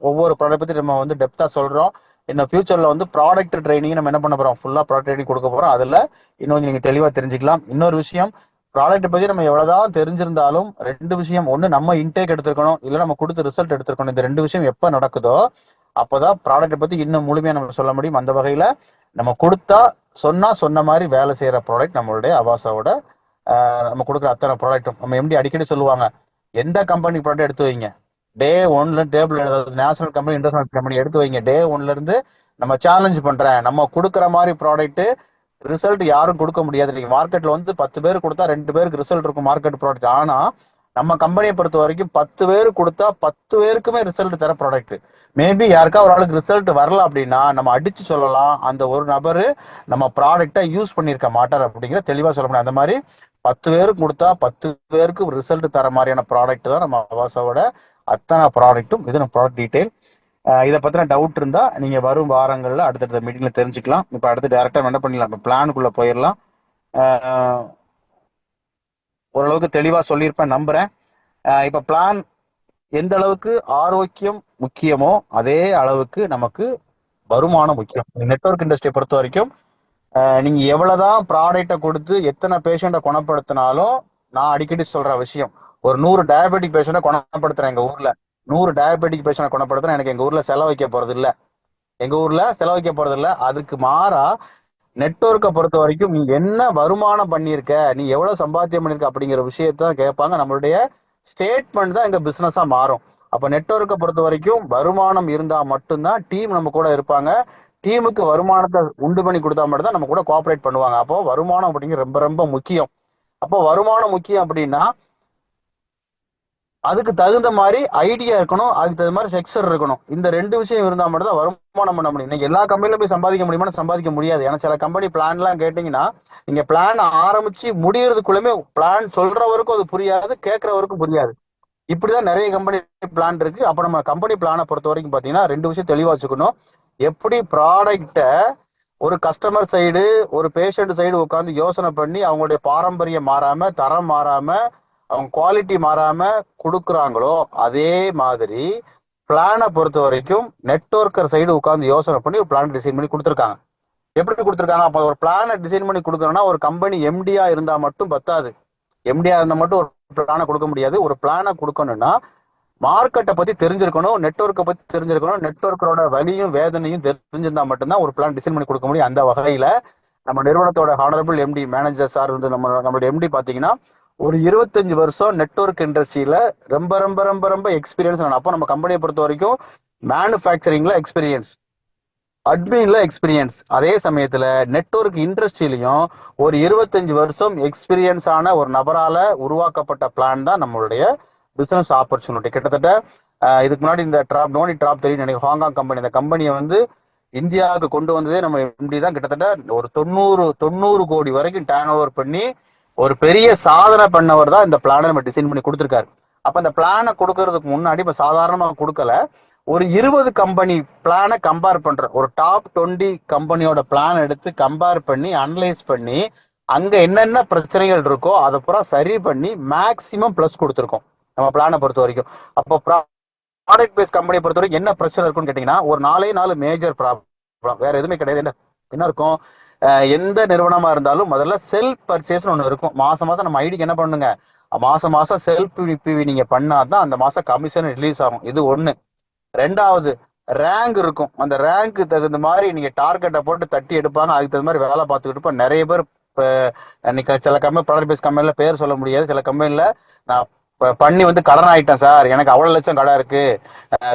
ஒவ்வொரு ப்ராடக்ட் பத்தி நம்ம வந்து டெப்தா சொல்றோம். இன்னும் ஃபியூச்சர்ல வந்து ப்ராடக்ட் ட்ரைனிங் நம்ம என்ன பண்ண போறோம், ஃபுல்லா ப்ராடக்ட் ட்ரைனிங் கொடுக்க போறோம். அதுல இன்னும் நீங்க தெளிவா தெரிஞ்சுக்கலாம். இன்னொரு விஷயம், ப்ராடக்ட் பத்தி நம்ம எவ்வளவுதான் தெரிஞ்சிருந்தாலும் 2 விஷயம், ஒண்ணு நம்ம இன்டேக் எடுத்துக்கணும், இல்ல நம்ம கொடுத்த ரிசல்ட் எடுத்துக்கணும். இந்த 2 விஷயம் எப்ப நடக்குதோ அப்பதான் ப்ராடக்ட் பத்தி இன்னும் முழுமையா நம்ம சொல்ல முடியும். அந்த வகையில நம்ம கொடுத்தா சொன்ன மாதிரி வேலை செய்யற ப்ராடக்ட் நம்மளுடைய அவாசாவோட நம்ம கொடுக்குற அத்தனை ப்ராடக்ட்டும். நம்ம MD அடிக்கடி சொல்லுவாங்க, எந்த கம்பெனி ப்ராடக்ட் எடுத்து வைங்க, டே 1ல table, national company international company எடுத்து வைங்க, டே 1ல இருந்து நம்ம சேலஞ்ச் பண்றேன், நம்ம கொடுக்குற மாதிரி ப்ராடக்ட் ரிசல்ட் யாரும் கொடுக்க முடியாது. நீங்க மார்க்கெட்ல வந்து 10 பேர் கொடுத்தா 2 பேருக்கு ரிசல்ட் இருக்கும் மார்க்கெட் ப்ராடக்ட். ஆனா நம்ம கம்பெனியை பொறுத்த வரைக்கும் 10 பேர் கொடுத்தா 10 பேருக்குமே ரிசல்ட் தர ப்ராடக்ட். மேபி யாருக்கா ஒரு ஆளுக்கு ரிசல்ட் வரல அப்படின்னா நம்ம அடிச்சு சொல்லலாம், அந்த ஒரு நபரு நம்ம ப்ராடக்டை யூஸ் பண்ணியிருக்க மாட்டார் அப்படிங்கிற தெளிவா சொல்ல முடியும். அந்த மாதிரி 10 பேருக்கு கொடுத்தா 10 பேருக்கு ரிசல்ட் தர மாதிரியான ப்ராடக்ட் தான் நம்ம அவாசாவோட அத்தனை ப்ராடக்ட்டும். இது நம்ம ப்ராடக்ட் டீடைல். இதை பத்தின டவுட் இருந்தா நீங்க வரும் வாரங்கள்ல அடுத்தடுத்த மீட்டிங்ல தெரிஞ்சுக்கலாம். இப்ப அடுத்து டேரக்டா என்ன பண்ணிடலாம், இப்ப பிளானுக்குள்ள போயிடலாம். ஓரளவுக்கு தெளிவா சொல்லியிருப்பேன் நம்புறேன். இப்ப பிளான் எந்த அளவுக்கு ஆரோக்கியம் முக்கியமோ அதே அளவுக்கு நமக்கு வருமானம் முக்கியம். நெட்வொர்க் இண்டஸ்ட்ரியை பொறுத்த வரைக்கும் நீங்க எவ்வளவுதான் ப்ராடக்டை கொடுத்து எத்தனை பேஷண்ட்டை குணப்படுத்தினாலும், நான் அடிக்கடி சொல்ற விஷயம், ஒரு 100 டயபெட்டிக் பேஷண்ட்டை குணப்படுத்துறேன் எங்க ஊர்ல, 100 டயபெட்டிக் பேஷண்ட்டை குணப்படுத்துறேன், எனக்கு எங்க ஊர்ல செலவைக்க போறது இல்ல, அதுக்கு மாறா நெட்வொர்க்கை பொறுத்த வரைக்கும் நீ என்ன வருமானம் பண்ணியிருக்க, நீ எவ்வளவு சம்பாத்தியம் பண்ணிருக்க அப்படிங்கிற விஷயத்தான் கேட்பாங்க. நம்மளுடைய ஸ்டேட்மெண்ட் தான் எங்க பிசினஸா மாறும். அப்ப நெட்வொர்க்கை பொறுத்த வரைக்கும் வருமானம் இருந்தா மட்டும்தான் டீம் நம்ம கூட இருப்பாங்க. டீமுக்கு வருமானத்தை உண்டு பண்ணி கொடுத்தா மட்டும் தான் நம்ம கூட கோஆபரேட் பண்ணுவாங்க. அப்போ வருமானம் அப்படிங்கிற ரொம்ப ரொம்ப முக்கியம். அப்போ வருமானம் முக்கியம் அப்படின்னா அதுக்கு தகுந்த மாதிரி ஐடியா இருக்கணும், அதுக்கு தகுந்த மாதிரி செக்ஸர் இருக்கணும். இந்த 2 விஷயம் இருந்தா மட்டும் தான் வருமானம் பண்ண முடியும். நீங்க எல்லா கம்பெனில போய் சம்பாதிக்க முடியுமா, சம்பாதிக்க முடியாது. ஏன்னா சில கம்பெனி பிளான் எல்லாம் கேட்டீங்கன்னா நீங்க பிளான் ஆரம்பிச்சு முடியறதுக்குள்ளமே பிளான் சொல்றவருக்கும் அது புரியாது, கேட்கறவருக்கும் புரியாது. இப்படிதான் நிறைய கம்பெனி பிளான் இருக்கு. அப்ப நம்ம கம்பெனி பிளானை பொறுத்த வரைக்கும் பாத்தீங்கன்னா 2 விஷயம் தெளிவா வச்சுக்கணும். எப்படி ப்ராடக்ட ஒரு கஸ்டமர் சைடு ஒரு பேஷண்ட் சைடு உட்காந்து யோசனை பண்ணி அவங்களுடைய பாரம்பரியம் மாறாம, தரம் மாறாம, அவங்க குவாலிட்டி மாறாம கொடுக்குறாங்களோ அதே மாதிரி பிளானை பொறுத்த வரைக்கும் நெட்வொர்க்கர் சைடு உட்காந்து யோசனை பண்ணி ஒரு பிளான் டிசைன் பண்ணி கொடுத்துருக்காங்க. எப்படி கொடுத்துருக்காங்க, அப்ப ஒரு பிளானை டிசைன் பண்ணி கொடுக்குறோம்னா ஒரு கம்பெனி MD-யா இருந்தா மட்டும் பத்தாது. MD-யா இருந்தா மட்டும் ஒரு பிளானை கொடுக்க முடியாது. ஒரு பிளானை கொடுக்கணும்னா மார்க்கெட்டை பத்தி தெரிஞ்சிருக்கணும், நெட்வொர்க்கை பத்தி தெரிஞ்சிருக்கணும், நெட்வொர்க்கோட வலியும் வேதனையும் தெரிஞ்சிருந்தா மட்டும்தான் ஒரு பிளான் டிசைன் பண்ணி கொடுக்க முடியும். அந்த வகையில நம்ம நிறுவனத்தோட ஹானரபிள் எம்டி மேனேஜர் சார் வந்து நம்மளோட எம்டி பாத்தீங்கன்னா ஒரு 25 வருஷம் நெட்வொர்க் இண்டஸ்ட்ரியில ரொம்ப ரொம்ப ரொம்ப ரொம்ப எக்ஸ்பீரியன்ஸ். அப்போ நம்ம கம்பெனியை பொறுத்த வரைக்கும் மேனுஃபேக்சரிங்ல எக்ஸ்பீரியன்ஸ், அட்மின்ல எக்ஸ்பீரியன்ஸ், அதே சமயத்துல நெட்வொர்க் இண்டஸ்ட்ரியிலையும் ஒரு 25 வருஷம் எக்ஸ்பீரியன்ஸ் ஆன ஒரு நபரால உருவாக்கப்பட்ட பிளான் தான் நம்மளுடைய பிசினஸ் ஆப்பர்ச்சுனிட்டி. கிட்டத்தட்ட இதுக்கு முன்னாடி இந்த நோனி டிராப் தெரியும் நினைக்கிறேன், ஹாங்காங் கம்பெனி. இந்த கம்பெனியை வந்து இந்தியாவுக்கு கொண்டு வந்ததே நம்ம எம்டி தான். கிட்டத்தட்ட ஒரு 90 கோடி வரைக்கும் டேர்ன் ஓவர் பண்ணி ஒரு பெரிய சாதனை பண்ணவர் தான் இந்த பிளானை நம்ம டிசைன் பண்ணி கொடுத்துருக்காரு. அப்ப இந்த பிளானை கொடுக்கறதுக்கு முன்னாடி இப்ப சாதாரணமா கொடுக்கல, ஒரு 20 கம்பெனி பிளானை கம்பேர் பண்ற, ஒரு டாப் 20 கம்பெனியோட பிளான் எடுத்து கம்பேர் பண்ணி அனலைஸ் பண்ணி அங்க என்னென்ன பிரச்சனைகள் இருக்கோ அதை பூரா சரி பண்ணி மேக்சிமம் பிளஸ் கொடுத்துருக்கோம் நம்ம பிளானை பொறுத்த வரைக்கும். அப்போ ப்ராடக்ட் பேஸ் கம்பெனியை பொறுத்த வரைக்கும் என்ன பிரச்சனை இருக்குன்னு கேட்டீங்கன்னா ஒரு 4 மேஜர் ப்ராப்ளம், வேற எதுவுமே கிடையாது. என்ன இருக்கும், எந்த நிறுவனமா இருந்தாலும் முதல்ல செல்ஃப் பர்ச்சேஸ் ஒண்ணு இருக்கும். மாசம் நம்ம ஐடிக்கு என்ன பண்ணுங்க, மாசம் செல்ஃப் பிவி நீங்க பண்ணாதான் அந்த மாசம் கமிஷன் ரிலீஸ் ஆகும். இது ஒண்ணு. ரெண்டாவது, ரேங்க் இருக்கும். அந்த ரேங்க்கு தகுந்த மாதிரி நீங்க டார்கெட்டை போட்டு தட்டி எடுப்பாங்க, அதுக்கு தகுந்த மாதிரி வேலை பார்த்துக்கிட்டு இருப்போம். நிறைய பேர் இன்னைக்கு சில கம்பெனி ப்ராடக்ட் பேஸ் கம்பெனில பேர் சொல்ல முடியாது, சில கம்பெனில நான் பண்ணி வந்து கடன் ஆயிட்டேன் சார், எனக்கு அவ்வளவு லட்சம் கடன் இருக்கு,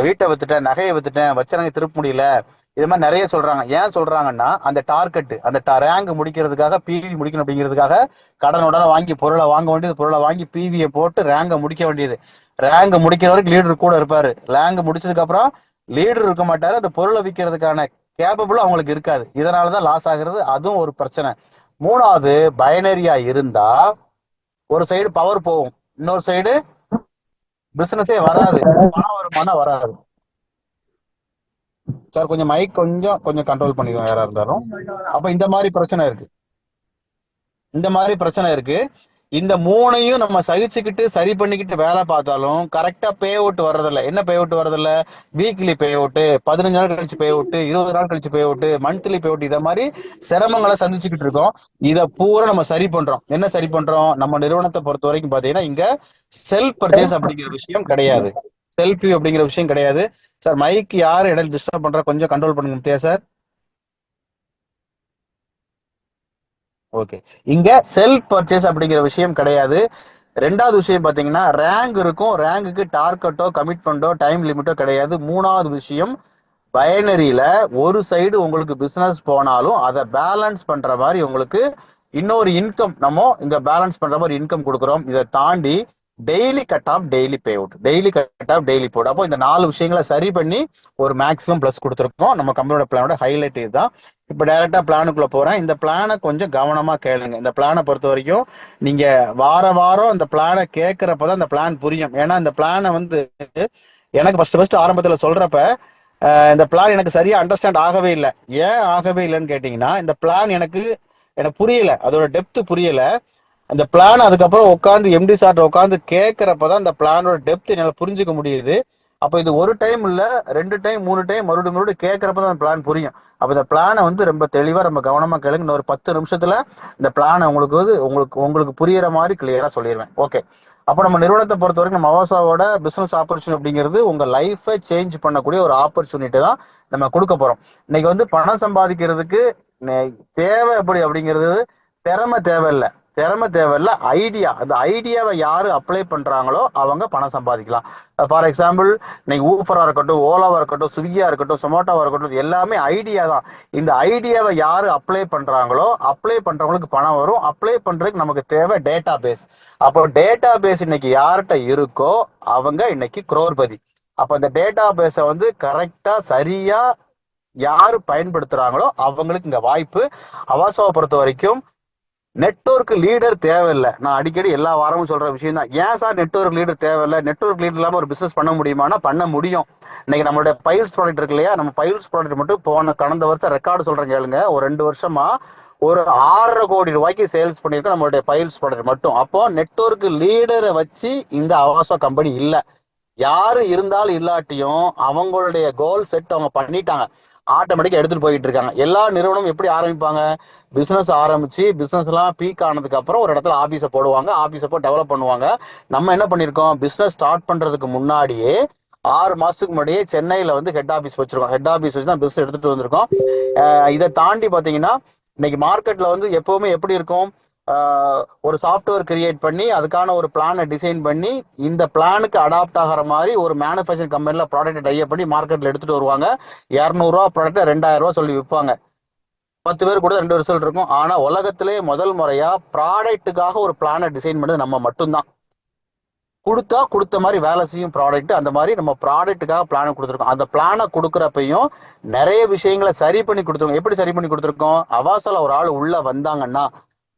வீட்டை வித்துட்டேன், நகையை வித்துட்டேன், வச்சனங்க திருப்ப முடியல, இது மாதிரி நிறைய சொல்றாங்க. ஏன் சொல்றாங்கன்னா அந்த டார்கெட், அந்த ரேங்க் முடிக்கிறதுக்காக, பிவி முடிக்கணும் அப்படிங்கிறதுக்காக கடனோட வாங்கி பொருளை வாங்க வேண்டியது, பொருளை வாங்கி பிவியை போட்டு ரேங்கை முடிக்க வேண்டியது. ரேங்க் முடிக்கிற வரைக்கும் லீடர் கூட இருப்பாரு, ரேங்க் முடிச்சதுக்கு அப்புறம் லீடர் இருக்க மாட்டாரு, அந்த பொருளை விற்கிறதுக்கான கேப்பபிளும் அவங்களுக்கு இருக்காது. இதனாலதான் லாஸ் ஆகுறது, அதுவும் ஒரு பிரச்சனை. மூணாவது, பைனரியா இருந்தா ஒரு சைடு பவர் போகும், இன்னொரு சைடு பிசினஸே வராது, பண வருமானம் வராது. சார் கொஞ்சம் மைக் கொஞ்சம் கண்ட்ரோல் பண்ணிக்கோங்க யாரா இருந்தாலும். அப்ப இந்த மாதிரி பிரச்சனை இருக்கு. இந்த மூணையும் நம்ம சகிச்சுக்கிட்டு சரி பண்ணிக்கிட்டு வேலை பார்த்தாலும் கரெக்டா பே அவுட் வர்றதில்ல. என்ன பே அவுட் வர்றதில்ல, வீக்லி பே அவுட், 15 நாள் கழிச்சு பே அவுட், 20 நாள் கழிச்சு pay out, monthly pay out, இத மாதிரி சிரமங்களை சந்திச்சுக்கிட்டு இருக்கோம். இத பூரா நம்ம சரி பண்றோம். என்ன சரி பண்றோம், நம்ம நிறுவனத்தை பொறுத்த வரைக்கும் பாத்தீங்கன்னா இங்க செல்ஃப் பர்ச்சேஸ் அப்படிங்கிற விஷயம் கிடையாது, செல்ஃபி அப்படிங்கிற விஷயம் கிடையாது. சார் மைக் யாரு இடையில டிஸ்டர்ப் பண்ற, கொஞ்சம் கண்ட்ரோல் பண்ணுங்க முத்தியா சார். ஓகே, இங்க செல்ஃப் பர்ச்சேஸ் அப்படிங்கிற விஷயம் கிடையாது. ரெண்டாவது விஷயம் பாத்தீங்கன்னா ரேங்க் இருக்கும், ரேங்குக்கு டார்கெட்டோ கமிட்மெண்டோ டைம் லிமிட்டோ கிடையாது. மூணாவது விஷயம், பைனரியில ஒரு சைடு உங்களுக்கு பிசினஸ் போனாலும் அதை பேலன்ஸ் பண்ற மாதிரி உங்களுக்கு இன்னொரு இன்கம் நம்ம இங்க பேலன்ஸ் பண்ற மாதிரி இன்கம் கொடுக்குறோம். இதை தாண்டி daily cut off daily pay out, daily cut off daily pay out. அப்போ இந்த 4 விஷயங்களை சரி பண்ணி ஒரு மேக்ஸிமம் பிளஸ் கொடுத்துருக்கோம். நம்ம கம்பெனியோட பிளானோட ஹைலைட் இதுதான். இப்போ டைரக்டா பிளானுக்குள்ள போறேன். இந்த பிளானை கொஞ்சம் கவனமா கேளுங்க. இந்த பிளானை பொறுத்த வரைக்கும் நீங்க வாரம் இந்த பிளானை கேட்கறப்பதான் இந்த பிளான் புரியும். ஏன்னா இந்த பிளானை வந்து எனக்கு ஃபர்ஸ்ட் ஆரம்பத்துல சொல்றப்ப இந்த பிளான் எனக்கு சரியா அண்டர்ஸ்டாண்ட் ஆகவே இல்லை. ஏன் ஆகவே இல்லைன்னு கேட்டீங்கன்னா இந்த பிளான் எனக்கு புரியல, அதோட டெப்த் புரியல. அந்த பிளான் அதுக்கப்புறம் உட்காந்து எம்டி சார்ட்ட உட்காந்து கேட்கறப்பதான் இந்த பிளானோட டெப்த் என்னால புரிஞ்சுக்க முடியுது. அப்ப இது ஒரு டைம் இல்ல, 2 டைம் 3 டைம் மறுபடியும் கேட்கறப்பதான் பிளான் புரியும். அப்ப இந்த பிளானை வந்து ரொம்ப தெளிவா ரொம்ப கவனமா கேளுங்க. இன்னொரு 10 நிமிஷத்துல இந்த பிளானை உங்களுக்கு புரியற மாதிரி கிளியரா சொல்லிடுவேன். ஓகே, அப்ப நம்ம நிறுவனத்தை பொறுத்த வரைக்கும் நம்ம அவாசாவோட பிசினஸ் ஆப்பர்ச்சுனிட்டி அப்படிங்கிறது உங்க லைஃபை சேஞ்ச் பண்ணக்கூடிய ஒரு ஆப்பர்ச்சுனிட்டி தான் நம்ம கொடுக்க போறோம். இன்னைக்கு வந்து பணம் சம்பாதிக்கிறதுக்கு தேவை எப்படி அப்படிங்கிறது திறமை தேவையில்ல, ஐடியா. அந்த ஐடியாவை யாரு அப்ளை பண்றாங்களோ அவங்க பணம் சம்பாதிக்கலாம். ஃபார் எக்ஸாம்பிள், இன்னைக்கு ஊஃபரா இருக்கட்டும், ஓலாவா இருக்கட்டும், ஸ்விக்கியா இருக்கட்டும், சொமோட்டோவா இருக்கட்டும், எல்லாமே ஐடியா தான். இந்த ஐடியாவை யாரு அப்ளை பண்றாங்களோ அப்ளை பண்றவங்களுக்கு பணம் வரும். அப்ளை பண்றதுக்கு நமக்கு தேவை டேட்டா பேஸ். அப்போ டேட்டா பேஸ் இன்னைக்கு யார்கிட்ட இருக்கோ அவங்க இன்னைக்கு குரோர்பதி. அப்ப இந்த டேட்டா பேஸை வந்து கரெக்டா சரியா யாரு பயன்படுத்துறாங்களோ அவங்களுக்கு இங்க வாய்ப்பு. அவாசாவை பொறுத்த வரைக்கும் நெட்வொர்க் லீடர் தேவையில்லை. நான் அடிக்கடி எல்லா வாரமும் சொல்ற விஷயம் தான். ஏன் சார் நெட்வொர்க் லீடர் தேவையில்லை, நெட்வொர்க் லீடர் இல்லாம ஒரு பிசினஸ் பண்ண முடியுமானா பண்ண முடியும். இன்னைக்கு நம்மளுடைய பைல்ஸ் ப்ராடக்ட் இருக்கு இல்லையா, நம்ம பைல்ஸ் ப்ராடக்ட் மட்டும் கடந்த வருஷம் ரெக்கார்டு சொல்றேன் கேளுங்க, ஒரு 2 வருஷமா ஒரு 6.5 கோடி ரூபாய்க்கு சேல்ஸ் பண்ணிருக்கோம் நம்மளுடைய பைல்ஸ் ப்ராடக்ட் மட்டும். அப்போ நெட்வொர்க் லீடரை வச்சு இந்த அவாசா கம்பெனி இல்ல. யாரு இருந்தாலும் இல்லாட்டியும் அவங்களுடைய கோல் செட் அவங்க பண்ணிட்டாங்க. ஆட்டோமேட்டிக்கா எடுத்துட்டு போயிட்டு இருக்காங்க. எல்லா நிறுவனமும் எப்படி ஆரம்பிப்பாங்க, பிசினஸ் ஆரம்பிச்சு பிசினஸ் எல்லாம் பீக் ஆனதுக்கு அப்புறம் ஒரு இடத்துல ஆபீஸை போடுவாங்க, ஆபீஸை போய் டெவலப் பண்ணுவாங்க. நம்ம என்ன பண்ணிருக்கோம், பிசினஸ் ஸ்டார்ட் பண்றதுக்கு முன்னாடியே 6 மாசத்துக்கு முன்னாடியே சென்னையில வந்து ஹெட் ஆபீஸ் வச்சிருக்கோம். ஹெட் ஆபீஸ் வச்சு தான் பிசினஸ் எடுத்துட்டு வந்திருக்கோம். இதை தாண்டி பாத்தீங்கன்னா இன்னைக்கு மார்க்கெட்ல வந்து எப்பவுமே எப்படி இருக்கும், ஒரு சாஃப்ட்வேர் கிரியேட் பண்ணி அதுக்கான ஒரு பிளானை டிசைன் பண்ணி இந்த பிளானுக்கு அடாப்ட் ஆகிற மாதிரி ஒரு மேனுஃபேக்சரிங் கம்பெனில ப்ராடக்ட் டைப் பண்ணி மார்க்கெட்ல எடுத்துட்டு வருவாங்க. 200 ரூபா ப்ராடக்ட் 2000 ரூபா சொல்லி விற்பாங்க. 10 பேர் கூட 2 ரிசல்ட் இருக்கும். ஆனா உலகத்திலே முதல் முறையா ப்ராடக்ட்டுக்காக ஒரு பிளானை டிசைன் பண்ணது நம்ம மட்டும்தான். கொடுத்த மாதிரி வேலை செய்யும் ப்ராடக்ட். அந்த மாதிரி நம்ம ப்ராடக்ட்டுக்காக பிளானை கொடுத்துருக்கோம். அந்த பிளானை கொடுக்குறப்பையும் நிறைய விஷயங்களை சரி பண்ணி கொடுத்துருக்கோம். எப்படி சரி பண்ணி கொடுத்துருக்கோம், அவாசால ஒரு ஆள் உள்ள வந்தாங்கன்னா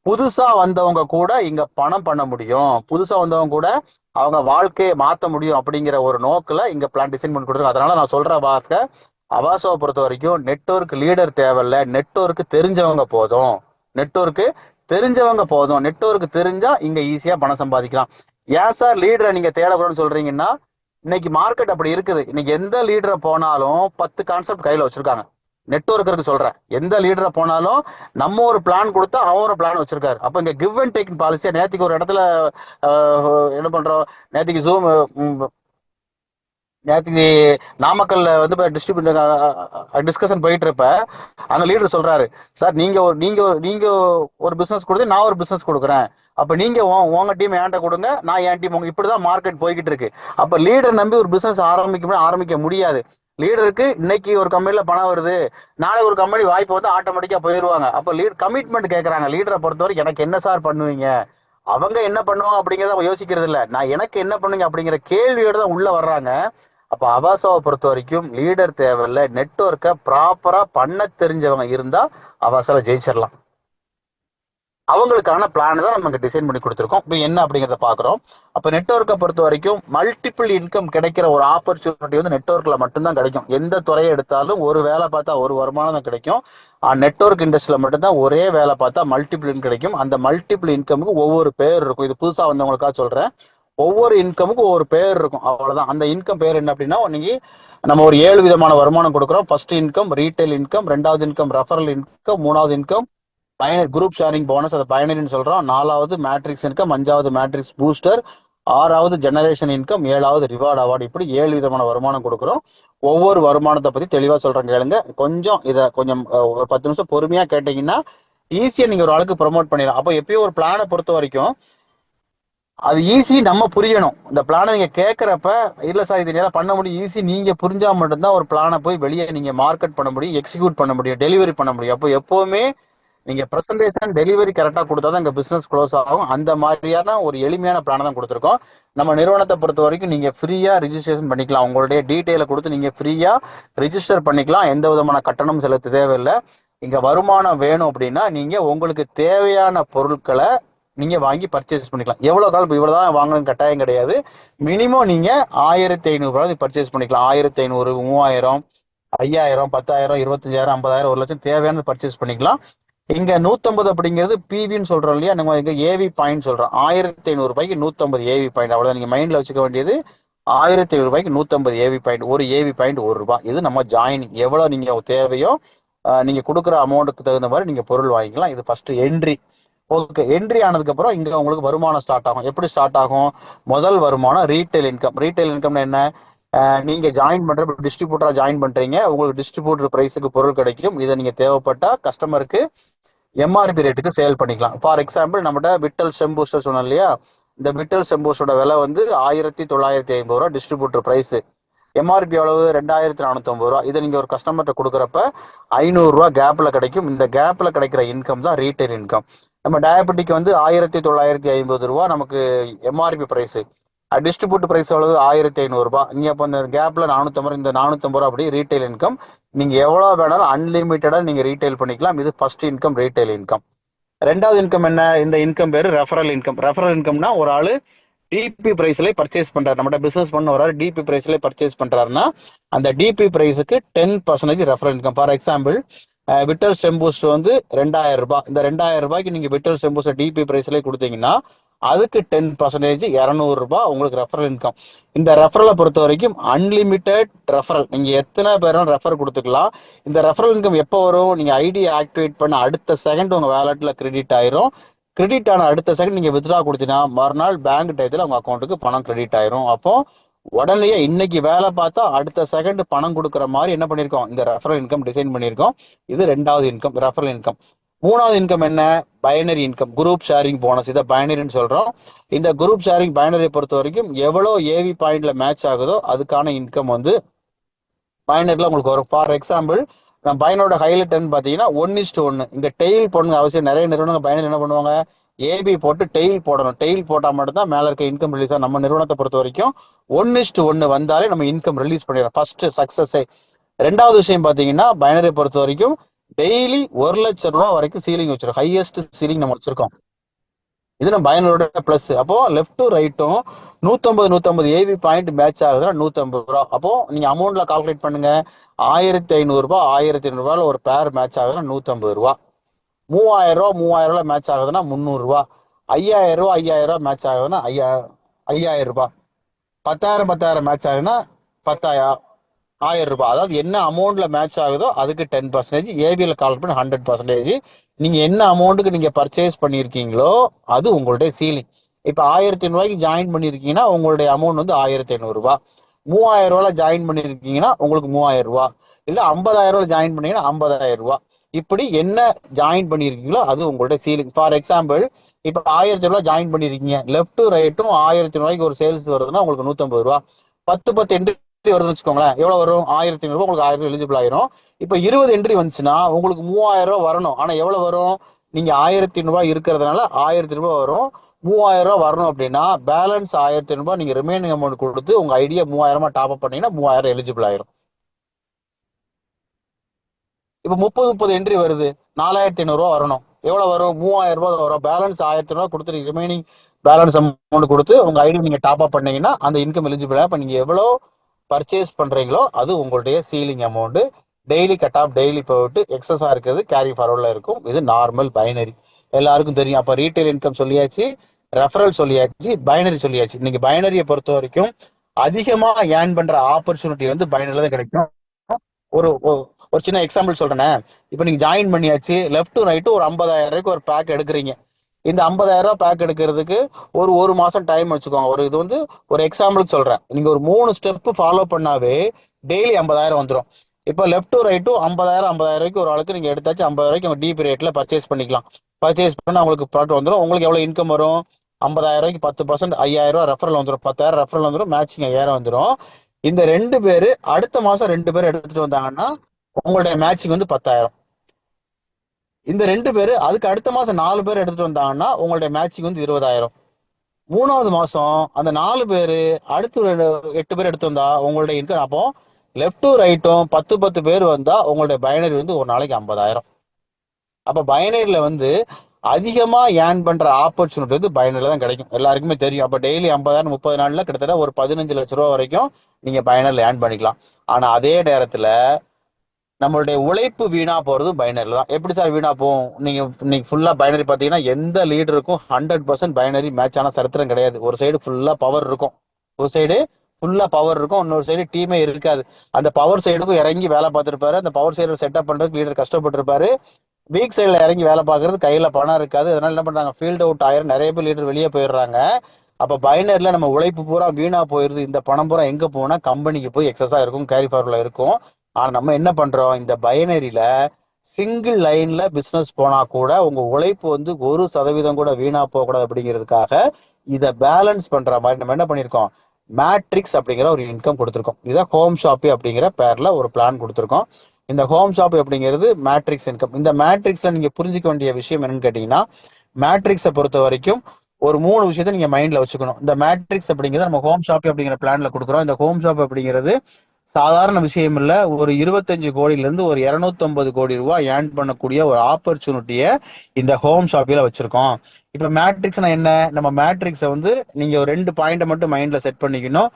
புதுசா வந்தவங்க கூட இங்க பணம் பண்ண முடியும், புதுசா வந்தவங்க கூட அவங்க வாழ்க்கையை மாற்ற முடியும் அப்படிங்கிற ஒரு நோக்கில் இங்க பிளான் டிசைன் பண்ணி கொடுத்துருக்கோம். அதனால நான் சொல்ற வார்த்தை, அவாசாவை பொறுத்த வரைக்கும் நெட்வொர்க் லீடர் தேவையில்ல, நெட்வொர்க் தெரிஞ்சவங்க போதும். நெட்வொர்க்கு தெரிஞ்சவங்க போதும். நெட்வொர்க் தெரிஞ்சா இங்க ஈஸியா பணம் சம்பாதிக்கலாம். ஏன் சார் லீடரை நீங்க தேடக்கூடாதுன்னு சொல்றீங்கன்னா, இன்னைக்கு மார்க்கெட் அப்படி இருக்குது. இன்னைக்கு எந்த லீடரை போனாலும் 10 கான்செப்ட் கையில வச்சிருக்காங்க. நெட்வொர்க்கருக்கு சொல்றேன், எந்த லீடரை போனாலும் நம்ம ஒரு பிளான் கொடுத்தா அவன் ஒரு பிளான் வச்சிருக்காரு. அப்ப இங்க கிவ் அண்ட் டேக் பாலிசியா, நேற்றுக்கு ஒரு இடத்துல என்ன பண்றோம், நேற்றுக்கு ஜூம் நேற்றுக்கு நாமக்கல்ல வந்து டிஸ்கஷன் போயிட்டு இருப்ப அங்க லீடர் சொல்றாரு, சார் நீங்க ஒரு பிசினஸ் கொடுத்து நான் ஒரு பிசினஸ் கொடுக்குறேன், அப்ப நீங்க உங்க டீம் என்கிட்ட கொடுங்க, நான் என் டீம் உங்க, இப்படிதான் மார்க்கெட் போய்கிட்டு இருக்கு. அப்ப லீடர் நம்பி ஒரு பிசினஸ் ஆரம்பிக்க முடியாது. லீடருக்கு இன்னைக்கு ஒரு கம்பெனில பணம் வருது, நாளைக்கு ஒரு கம்பெனி வாய்ப்பு வந்து ஆட்டோமேட்டிக்கா போயிருவாங்க. அப்ப கமிட்மெண்ட் கேட்கறாங்க. லீடரை பொறுத்தவரை எனக்கு என்ன சார் பண்ணுவீங்க, அவங்க என்ன பண்ணுவாங்க அப்படிங்கறத அவங்க யோசிக்கிறது இல்ல, நான் எனக்கு என்ன பண்ணுவீங்க அப்படிங்கிற கேள்வியோட தான் உள்ள வர்றாங்க. அப்ப அவாசாவை பொறுத்த வரைக்கும் லீடர் தேவையில்ல, நெட்வொர்க்கை ப்ராப்பரா பண்ண தெரிஞ்சவங்க இருந்தா அவாசால ஜெயிச்சிடலாம். அவங்களுக்கான பிளான் தான் நம்ம டிசைன் பண்ணி கொடுத்துருக்கோம். இப்போ என்ன அப்படிங்கிறத பாக்குறோம். அப்ப நெட்வொர்க்கை பொறுத்த வரைக்கும் மல்டிபிள் இன்கம் கிடைக்கிற ஒரு ஆப்பர்ச்சுனிட்டி வந்து நெட்வொர்க்ல மட்டும்தான் கிடைக்கும். எந்த துறையை எடுத்தாலும் ஒரு வேலை பார்த்தா ஒரு வருமானம் தான் கிடைக்கும். நெட்வொர்க் இண்டஸ்ட்ரியில மட்டும்தான் ஒரே வேலை பார்த்தா மல்டிபிள் இன்கம் கிடைக்கும். அந்த மல்டிபிள் இன்கமுக்கு ஒவ்வொரு பேர் இருக்கும். இது புதுசா வந்தவங்களுக்காக சொல்றேன். ஒவ்வொரு இன்கமுக்கும் ஒவ்வொரு பேர் இருக்கும், அவ்வளவுதான். அந்த இன்கம் பேர் என்ன அப்படின்னா, இன்னைக்கு நம்ம ஒரு 7 விதமான வருமானம் கொடுக்குறோம். ஃபர்ஸ்ட் இன்கம் ரீட்டைல் இன்கம், 2வது இன்கம் ரெஃபரல் இன்கம், 3வது இன்கம் குரூப் ஷேரிங் போனஸ், அதை பயனரின்னு சொல்றோம். 4வது மேட்ரிக்ஸ் இன்கம், 5வது மேட்ரிக்ஸ் பூஸ்டர், 6வது ஜெனரேஷன் இன்கம், 7வது ரிவார்டு அவார்டு. இப்படி 7 விதமான வருமானம் கொடுக்குறோம். ஒவ்வொரு வருமானத்தை பத்தி தெளிவா சொல்றேன் கேளுங்க. கொஞ்சம் ஒரு 10 நிமிஷம் பொறுமையா கேட்டீங்கன்னா ஈஸியா நீங்க ஒரு ஆளுக்கு ப்ரொமோட் பண்ணிடலாம். அப்போ எப்பயும் ஒரு பிளானை பொறுத்த வரைக்கும் அது ஈஸி, நம்ம புரியணும். இந்த பிளானை நீங்க கேட்கறப்ப இல்ல சார் இது நேரம் பண்ண முடியும், ஈஸி நீங்க புரிஞ்சா மட்டும்தான் ஒரு பிளானை போய் வெளியே நீங்க மார்க்கெட் பண்ண முடியும், எக்ஸிக்யூட் பண்ண முடியும், டெலிவரி பண்ண முடியும். அப்போ எப்பவுமே நீங்க பிரசன்டேஷன் டெலிவரி கரெக்டா கொடுத்தாதான் இங்க பிசினஸ் க்ளோஸ் ஆகும். அந்த மாதிரியான ஒரு எளிமையான பிளானை தான் கொடுத்துருக்கோம். நம்ம நிறுவனத்தை பொறுத்த வரைக்கும் நீங்க ஃப்ரீயா ரிஜிஸ்ட்ரேஷன் பண்ணிக்கலாம். உங்களுடைய டீட்டெயிலை கொடுத்து நீங்க ஃப்ரீயா ரிஜிஸ்டர் பண்ணிக்கலாம். எந்த விதமான கட்டணம் செலுத்த தேவையில்லை. இங்க வருமானம் வேணும் அப்படின்னா நீங்க உங்களுக்கு தேவையான பொருட்களை நீங்க வாங்கி பர்ச்சேஸ் பண்ணிக்கலாம். எவ்வளவு காலம் இவ்வளவுதான் வாங்கணும் கட்டாயம் கிடையாது. மினிமம் நீங்க 1500 பர்ச்சேஸ் பண்ணிக்கலாம். 1500, 3000, 5000, 10,000, 25,000, 50,000, 1,00,000 தேவையானது பர்ச்சேஸ் பண்ணிக்கலாம். இங்க 150 அப்படிங்கிறது பிவின்னு சொல்றோம் இல்லையா, நம்ம இங்க ஏவி பாயிண்ட் சொல்றோம். 1500 150 ஏவி பாயிண்ட், அவ்வளவு நீங்க மைண்ட்ல வச்சுக்க வேண்டியது. 1500 150 ஏவி பாயிண்ட். ஒரு ஏவி பாயிண்ட் ₹1. இது நம்ம ஜாயினிங். எவ்வளவு நீங்க தேவையோ நீங்க கொடுக்குற அமௌண்ட்டுக்கு தகுந்த மாதிரி நீங்க பொருள் வாங்கிக்கலாம். இது ஃபர்ஸ்ட் என்ட்ரி. ஓகே, என்ட்ரி ஆனதுக்கு அப்புறம் இங்க உங்களுக்கு வருமானம் ஸ்டார்ட் ஆகும். எப்படி ஸ்டார்ட் ஆகும், முதல் வருமானம் ரீட்டைல் இன்கம். ரீட்டைல் இன்கம்னா என்ன, நீங்க ஜாயின் பண்ற டிஸ்ட்ரிபியூட்டரா ஜாயின் பண்றீங்க, உங்களுக்கு டிஸ்ட்ரிபியூட்டர் பிரைஸுக்கு பொருள் கிடைக்கும். இதை நீங்க தேவைப்பட்டா கஸ்டமருக்கு எம்ஆர்பி ரேட்டுக்கு சேல் பண்ணிக்கலாம். ஃபார் எக்ஸாம்பிள் நம்மகிட்ட விட்டல் ஸ்டெம் பூஸ்டர் சொன்னோம் இல்லையா, இந்த விட்டல் ஸ்டெம் பூஸ்டரோட விலை வந்து ₹1950 டிஸ்ட்ரிபியூட்டர் பிரைஸ். எம்ஆர்பி எவ்வளவு, ₹2450. இதை நீங்க ஒரு கஸ்டமர்கிட்ட கொடுக்குறப்ப ₹500 கேப்ல கிடைக்கும். இந்த கேப்ல கிடைக்கிற இன்கம் தான் ரீட்டைல் இன்கம். நம்ம டயபெட்டிக் வந்து ₹1950 நமக்கு எம்ஆர்பி பிரைஸ். டிஸ்ட்ரிபியூட் பிரைஸ் எவ்வளவு, ₹1500. நீங்க அப்ப இந்த கேப்ல 450, இந்த ₹450 அப்படி ரீட்டைல் இன்கம். நீங்க எவ்வளவு வேணாலும் அன்லிமிட்டடா நீங்க ரீட்டைல் பண்ணிக்கலாம். இது ஃபர்ஸ்ட் இன்கம், ரீட்டைல் இன்கம். 2வது இன்கம் என்ன, இந்த இன்கம் பேரு ரெஃபரல் இன்கம். ரெஃபரல் இன்கம்னா ஒரு ஆளு டிபி பிரைஸ்ல பர்ச்சேஸ் பண்றாரு, நம்ம பிசினஸ் பண்ண ஒரு ஆள் டிபி பிரைஸ்ல பர்ச்சேஸ் பண்றாருன்னா அந்த டிபி பிரைஸுக்கு 10% referral income. For example vital stem booster வந்து ₹2000. இந்த ₹2000 நீங்க விட்டல் ஸ்டெம் பூஸ்டர் டிபி பிரைஸ்ல கொடுத்தீங்கன்னா அதுக்கு 10% 200 ரூபாய் உங்களுக்கு ரெஃபரல் இன்கம். இந்த ரெஃபரலை பொறுத்த வரைக்கும் அன்லிமிட்டெட் ரெஃபரல், நீங்க எத்தனை பேரும் ரெஃபர் கொடுத்துக்கலாம். இந்த ரெஃபரல் இன்கம் எப்போ வரும்? நீங்க ஐடி ஆக்டிவேட் பண்ண அடுத்த செகண்ட் உங்க வேலட்ல கிரெடிட் ஆயிரும். கிரெடிட் ஆன அடுத்த செகண்ட் நீங்க வித்ட்ரா கொடுத்தீங்கன்னா மறுநாள் பேங்க் டயத்துல உங்க அக்கௌண்ட்டுக்கு பணம் கிரெடிட் ஆயிரும். அப்போ உடனே இன்னைக்கு வேலை பார்த்தா அடுத்த செகண்ட் பணம் கொடுக்குற மாதிரி என்ன பண்ணிருக்கோம், இந்த ரெஃபரல் இன்கம் டிசைன் பண்ணிருக்கோம். இது ரெண்டாவது இன்கம், ரெஃபரல் இன்கம். மூணாவது இன்கம் என்ன? Binary income, group sharing bonus. இதை பைனரின்னு சொல்றோம். இந்த குரூப் ஷேரிங் பைனரியை பொறுத்த வரைக்கும் எவ்வளவு ஏவி பாயிண்ட்ல மேட்ச் ஆகுதோ அதுக்கான இன்கம் வந்து பைனரியில் உங்களுக்கு வரும். ஃபார் எக்ஸாம்பிள் நம்ம பைனரோட ஹைலைட் பாத்தீங்கன்னா 1:1. இங்க டெய்ல் போடணும் அவசியம். நிறைய நிறுவனங்கள் பைனர் என்ன பண்ணுவாங்க, ஏபி போட்டு டெய்ல் போடணும். டெய்ல் போட்டா மட்டும்தான் மேல இருக்க இன்கம் ரிலீஸ். நம்ம நிறுவனத்தை பொறுத்த வரைக்கும் 1:1 வந்தாலே நம்ம இன்கம் ரிலீஸ் பண்ணிடலாம். ஃபர்ஸ்ட் சக்சஸே. ரெண்டாவது விஷயம் பாத்தீங்கன்னா பைனரியை பொறுத்த வரைக்கும் டெய்லி 1,00,000 ரூபாய் வரைக்கும் சீலிங் வச்சிருக்கோம். ஹையஸ்ட் சீலிங் நம்ம வச்சிருக்கோம். இது நம்ம பைனரோட பிளஸ். அப்போ லெஃப்ட் டு ரைட்டும் 150 ஏவி பாயிண்ட் மேட்ச் ஆகுதுன்னா 150 ரூபா. அப்போ நீங்க அமௌண்ட்ல கால்குலேட் பண்ணுங்க. 1,500 ரூபாய் 1,500 ரூபாயில ஒரு பேர் மேட்ச் ஆகுதுன்னா 150 ரூபா. 3,000 ரூபாய் மேட்ச் ஆகுதுன்னா 300 ரூபா. 5,000 ரூபாய் மேட்ச் ஆகுதுன்னா 5,000 ரூபாய். 10,000 மேட்ச் ஆகுதுன்னா 10,000 ரூபாய். அதாவது என்ன அமௌண்ட்ல மேட்ச் ஆகுதோ அதுக்கு 10%, ஏபிஎல் கால் பண்ணி 100%. நீங்க என்ன அமௌண்ட்டுக்கு நீங்க பர்ச்சேஸ் பண்ணிருக்கீங்களோ அது உங்களுடைய சீலிங். இப்ப 1,500 ரூபாய்க்கு ஜாயின் பண்ணிருக்கீங்கன்னா உங்களுடைய அமௌண்ட் வந்து 1,500 ரூபாய். 3,000 ரூபாய்ல ஜாயின் பண்ணிருக்கீங்கன்னா உங்களுக்கு 3,000 ரூபாய். இல்ல 50,000 ரூபாய் ஜாயின் பண்ணீங்கன்னா 50,000 ரூபாய். இப்படி என்ன ஜாயின் பண்ணிருக்கீங்களோ அது உங்களுடைய சீலிங். ஃபார் எக்ஸாம்பிள் இப்ப 1,000 ரூபாய் ஜாயின் பண்ணிருக்கீங்க, லெஃப்ட் டு ரைட்டும் 1,000 ரூபாய்க்கு ஒரு சேல்ஸ் வருதுன்னா உங்களுக்கு 150 ரூபாய். 10 என்ட்ரி வருதுன்னு வச்சுக்கோங்களேன். எவ்வளவு வரும்? 1,500 ரூபாய். உங்களுக்கு 1,000 எலிஜிபிள் ஆயிரும். இப்ப 20 என்ட்ரி வந்துச்சுன்னா உங்களுக்கு 3,000 ரூபாய் வரணும். ஆனா எவ்வளவு வரும்? நீங்க 1,000 ரூபாய் இருக்கிறதுனால 1,000 ரூபாய் வரும். 3,000 ரூபாய் வரணும் அப்படின்னா பேலன்ஸ் 1,000 ரூபாய் நீங்க ரிமைனிங் அமௌண்ட் கொடுத்து உங்க ஐடியா 3,000 டாப் அப் பண்ணீங்கன்னா 3,000 எலிஜிபிள் ஆயிரும். இப்ப 30 என்ட்ரி வருது, 4,500 ரூபாய் வரணும். எவ்வளவு வரும்? 3,000 ரூபாய் வரும். பேலன்ஸ் 1,000 ரூபாய் கொடுத்து ரிமைனிங் பேலன்ஸ் அமௌண்ட் கொடுத்து உங்க ஐடி நீங்க டாப் அப் பண்ணீங்கன்னா அந்த இன்கம் எலிஜிபிள். அப்ப நீங்க எவ்வளவு பர்ச்சேஸ் பண்றீங்களோ அது உங்களுடைய ceiling amount. Daily cut off, daily போட்டு எக்ஸஸா இருக்கிறது கேரி ஃபார்வர்ட்ல இருக்கும். இது நார்மல் பைனரி, எல்லாருக்கும் தெரியும். அப்ப ரீட்டைல் இன்கம் சொல்லியாச்சு, ரெஃபரல் சொல்லியாச்சு, பைனரி சொல்லியாச்சு. இன்னைக்கு பைனரியை பொறுத்த வரைக்கும் அதிகமா ஏர்ன் பண்ற ஆப்பர்ச்சுனிட்டி வந்து பைனரில தான் கிடைக்கும். ஒரு ஒரு சின்ன எக்ஸாம்பிள் சொல்றேன். இப்ப நீங்க ஜாயின் பண்ணியாச்சு, லெஃப்ட் டு ரைட்டு ஒரு 50,000 ரூபாய்க்கு ஒரு பேக் எடுக்கிறீங்க. இந்த 50,000 ரூபாய் பேக் எடுக்கிறதுக்கு ஒரு மாசம் டைம் வச்சுக்கோங்க. இது வந்து ஒரு எக்ஸாம்பிளுக்கு சொல்றேன். நீங்க ஒரு 3 ஸ்டெப் ஃபாலோ பண்ணாவே டெய்லி 50,000 வந்துடும். இப்ப லெஃப்ட் டு ரைட்டு 50,000 ரூபாய்க்கு ஒரு ஆளுக்கு நீங்க எடுத்தாச்சு 50 ரூபாய்க்கு டீப் ரேட்ல பர்ச்சேஸ் பண்ணிக்கலாம். பர்ச்சேஸ் பண்ணா உங்களுக்கு ப்ராடக்ட் வந்துடும். உங்களுக்கு எவ்வளவு இன்கம் வரும்? 50,000 ரூபாய்க்கு 10% 5,000 ரூபாய் ரெஃபரல் வந்துடும். 10,000 ரெஃபரல் வந்துடும். மேட்சிங் 5,000 வந்துடும். இந்த 2 பேரு அடுத்த மாசம் 2 பேர் எடுத்துட்டு வந்தாங்கன்னா உங்களுடைய மேட்சிங் வந்து 10,000. இந்த 2 பேரு அதுக்கு அடுத்த மாசம் 4 பேர் எடுத்துட்டு வந்தாங்கன்னா உங்களுடைய மேட்சிங் வந்து 20,000. 3வது மாசம் அந்த 4 பேரு அடுத்து 8 பேர் எடுத்து வந்தா உங்களுடைய இன்கம். அப்போ லெஃப்ட் டு ரைட்டும் 10 பேர் வந்தா உங்களுடைய பைனரி வந்து ஒரு நாளைக்கு 50,000. அப்ப பைனரியில வந்து அதிகமா ஏர்ன் பண்ற ஆப்பர்ச்சுனிட்டி வந்து பைனரியில தான் கிடைக்கும். எல்லாருக்குமே தெரியும். அப்ப டெய்லி 50,000 30 நாள்ல கிட்டத்தட்ட ஒரு 15 லட்சம் ரூபாய் வரைக்கும் நீங்க பைனரியில ஏர்ன் பண்ணிக்கலாம். ஆனா அதே நேரத்துல நம்மளுடைய உழைப்பு வீணா போறது பைனரில தான். எப்படி சார் வீணா போகும்? நீங்க ஃபுல்லா பைனரி பாத்தீங்கன்னா எந்த லீடருக்கும் 100% பைனரி மேட்ச் ஆன சரித்திரம் கிடையாது. ஒரு சைடு ஃபுல்லா பவர் இருக்கும், ஒரு சைடு ஃபுல்லா பவர் இருக்கும், இன்னொரு சைடு டீமே இருக்காது. அந்த பவர் சைடுக்கும் இறங்கி வேலை பார்த்திருப்பாரு. அந்த பவர் சைடு செட்டப் பண்றதுக்கு லீடர் கஷ்டப்பட்டிருப்பாரு. வீக் சைடுல இறங்கி வேலை பார்க்கறது கையில பணம் இருக்காது. அதனால என்ன பண்றாங்க, ஃபீல்ட் அவுட் ஆயிரம், நிறைய பேர் லீடர் வெளியே போயிடுறாங்க. அப்ப பைனரில நம்ம உழைப்பு பூரா வீணா போயிருது. இந்த பணம் பூரா எங்க போனா கம்பெனிக்கு போய் எக்ஸஸா இருக்கும், கேரி ஃபார்வர்ட்ல இருக்கும். ஆனா நம்ம என்ன பண்றோம், இந்த பைனரியில சிங்கிள் லைன்ல பிசினஸ் போனா கூட உங்க உழைப்பு வந்து 1% கூட வீணா போகக்கூடாது. அப்படிங்கிறதுக்காக இதை பேலன்ஸ் பண்ற மாதிரி நம்ம என்ன பண்ணிருக்கோம், மேட்ரிக்ஸ் அப்படிங்கிற ஒரு இன்கம் கொடுத்துருக்கோம். இதை ஹோம் ஷாப்பி அப்படிங்கிற பேர்ல ஒரு பிளான் கொடுத்துருக்கோம். இந்த ஹோம் ஷாப் அப்படிங்கிறது மேட்ரிக்ஸ் இன்கம். இந்த மேட்ரிக்ஸ்ல நீங்க புரிஞ்சுக்க வேண்டிய விஷயம் என்னன்னு கேட்டீங்கன்னா, மேட்ரிக்ஸை பொறுத்த வரைக்கும் ஒரு 3 விஷயத்த நீங்க மைண்ட்ல வச்சுக்கணும். இந்த மேட்ரிக்ஸ் அப்படிங்கிறது நம்ம ஹோம் ஷாப் அப்படிங்கிற பிளான்ல கொடுக்குறோம். இந்த ஹோம் ஷாப் அப்படிங்கிறது சாதாரண விஷயம் இல்ல. ஒரு 25 கோடியில இருந்து ஒரு 250 கோடி ரூபாய் ஏர்ன் பண்ணக்கூடிய ஒரு ஆப்பர்ச்சுனிட்டியை இந்த ஹோம் ஷாப்பில வச்சிருக்கோம். இப்ப மேட்ரிக்ஸ்னா என்ன? நம்ம மேட்ரிக்ஸை வந்து நீங்க ஒரு 2 பாயிண்ட மட்டும் மைண்ட்ல செட் பண்ணிக்கணும்.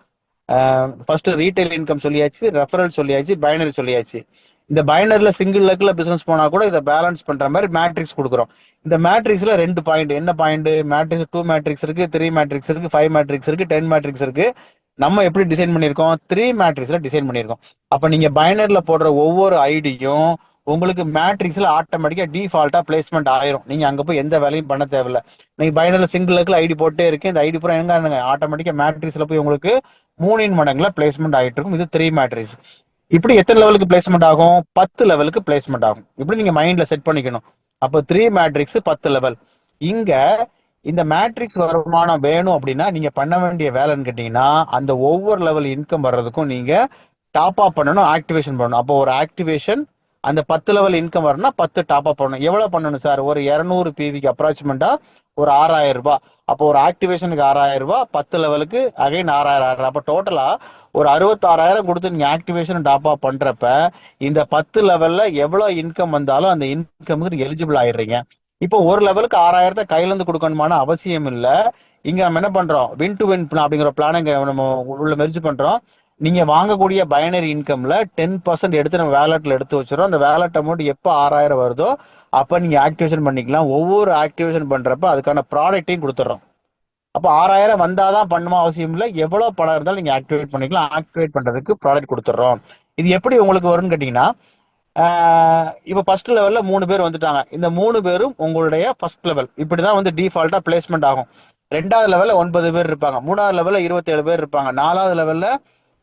ஃபர்ஸ்ட் ரீட்டைல் இன்கம் சொல்லியாச்சு, ரெஃபரல் சொல்லியாச்சு, பைனரி சொல்லியாச்சு. இந்த பைனரில சிங்கிள் லெக்ல பிசினஸ் போனா கூட இதை பேலன்ஸ் பண்ற மாதிரி மேட்ரிக்ஸ் கொடுக்குறோம். இந்த மேட்ரிக்ஸ்ல 2 பாயிண்ட். என்ன பாயிண்ட்? மேட்ரிக்ஸ் 2 மேட்ரிக்ஸ் இருக்கு, 3 மேட்ரிக்ஸ் இருக்கு, 5 மேட்ரிக்ஸ் இருக்கு, 10 மேட்ரிக்ஸ் இருக்கு. நம்ம எப்படி டிசைன் பண்ணிருக்கோம்? 3 மேட்ரிக்ஸ்ல டிசைன் பண்ணிருக்கோம். அப்ப நீங்க பைனர்ல போடுற ஒவ்வொரு ஐடியும் உங்களுக்கு மேட்ரிக்ஸ்ல ஆட்டோமேட்டிக்கா டிஃபால்ட்டா பிளேஸ்மெண்ட் ஆயிரும். நீங்க அங்க போய் எந்த வேலையும் பண்ண தேவையில்ல. நீங்க பைனர்ல சிங்கிள் லெக்ல ஐடி போட்டே இருக்கு, இந்த ஐடி பூரா எங்க ஆட்டோமேட்டிக்கா மேட்ரிக்ஸ்ல போய் உங்களுக்கு 3 மடங்குல பிளேஸ்மெண்ட் ஆகிட்டு இருக்கும். இது 3 மேட்ரிக்ஸ். இப்படி எத்தனை லெவலுக்கு பிளேஸ்மெண்ட் ஆகும்? 10 லெவலுக்கு பிளேஸ்மெண்ட் ஆகும். இப்படி நீங்க மைண்ட்ல செட் பண்ணிக்கணும். அப்போ 3 மேட்ரிக்ஸ் 10 லெவல். இங்க இந்த மேட்ரிக்ஸ் வருமானம் வேணும் அப்படின்னா நீங்க பண்ண வேண்டிய வேலைன்னு கேட்டீங்கன்னா, அந்த ஒவ்வொரு லெவல் இன்கம் வர்றதுக்கும் நீங்க டாப் அப் பண்ணணும், ஆக்டிவேஷன் பண்ணணும். அப்போ ஒரு ஆக்டிவேஷன் அந்த 10 லெவல் இன்கம் வரணும்னா 10 டாப் அப் பண்ணணும். எவ்வளவு பண்ணணும் சார்? ஒரு 200 பிவிக்கு அப்ராக்சிமெண்டா ஒரு 6000 ரூபாய். அப்போ ஒரு ஆக்டிவேஷனுக்கு 6000 ரூபாய், 10 லெவலுக்கு அகைன் 6000. அப்போ டோட்டலா ஒரு 66,000 கொடுத்து நீங்க ஆக்டிவேஷன் டாப் அப் பண்றப்ப இந்த 10 லெவல்ல எவ்வளவு இன்கம் வந்தாலும் அந்த இன்கமுக்கு எலிஜிபிள் ஆயிடுறீங்க. இப்போ ஒரு லெவலுக்கு 6000 கையில இருந்து கொடுக்கணுமான அவசியம் இல்ல. இங்க நம்ம என்ன பண்றோம்? வின் டு வின் அப்படிங்கிற பிளான் நம்ம உள்ள மெர்ஜ் பண்றோம். நீங்க வாங்கக்கூடிய பைனரி இன்கம்ல 10% எடுத்து நம்ம வேலட்ல எடுத்து வச்சிடறோம். அந்த வேலட் அமௌண்ட் எப்போ 6000 வருதோ அப்ப நீங்க ஆக்டிவேஷன் பண்ணிக்கலாம். ஒவ்வொரு ஆக்டிவேஷன் பண்றப்ப அதுக்கான ப்ராடக்ட்டையும் கொடுத்துட்றோம். அப்ப 6000 வந்தாதான் பண்ணுமா அவசியம் இல்லை. எவ்வளவு பணம் இருந்தாலும் நீங்க ஆக்டிவேட் பண்ணிக்கலாம். ஆக்டிவேட் பண்றதுக்கு ப்ராடக்ட் கொடுத்துட்றோம். இது எப்படி உங்களுக்கு வரும்னு கேட்டீங்கன்னா, இப்ப ஃபர்ஸ்ட் லெவல்ல 3 பேர் வந்துட்டாங்க. இந்த 3 பேரும் உங்களுடைய ஃபர்ஸ்ட் லெவல். இப்படிதான் வந்து டிஃபால்ட்டா பிளேஸ்மெண்ட் ஆகும். 2வது லெவல்ல 9 பேர் இருப்பாங்க, 3வது லெவல்ல 27 பேர் இருப்பாங்க, 4வது லெவல்ல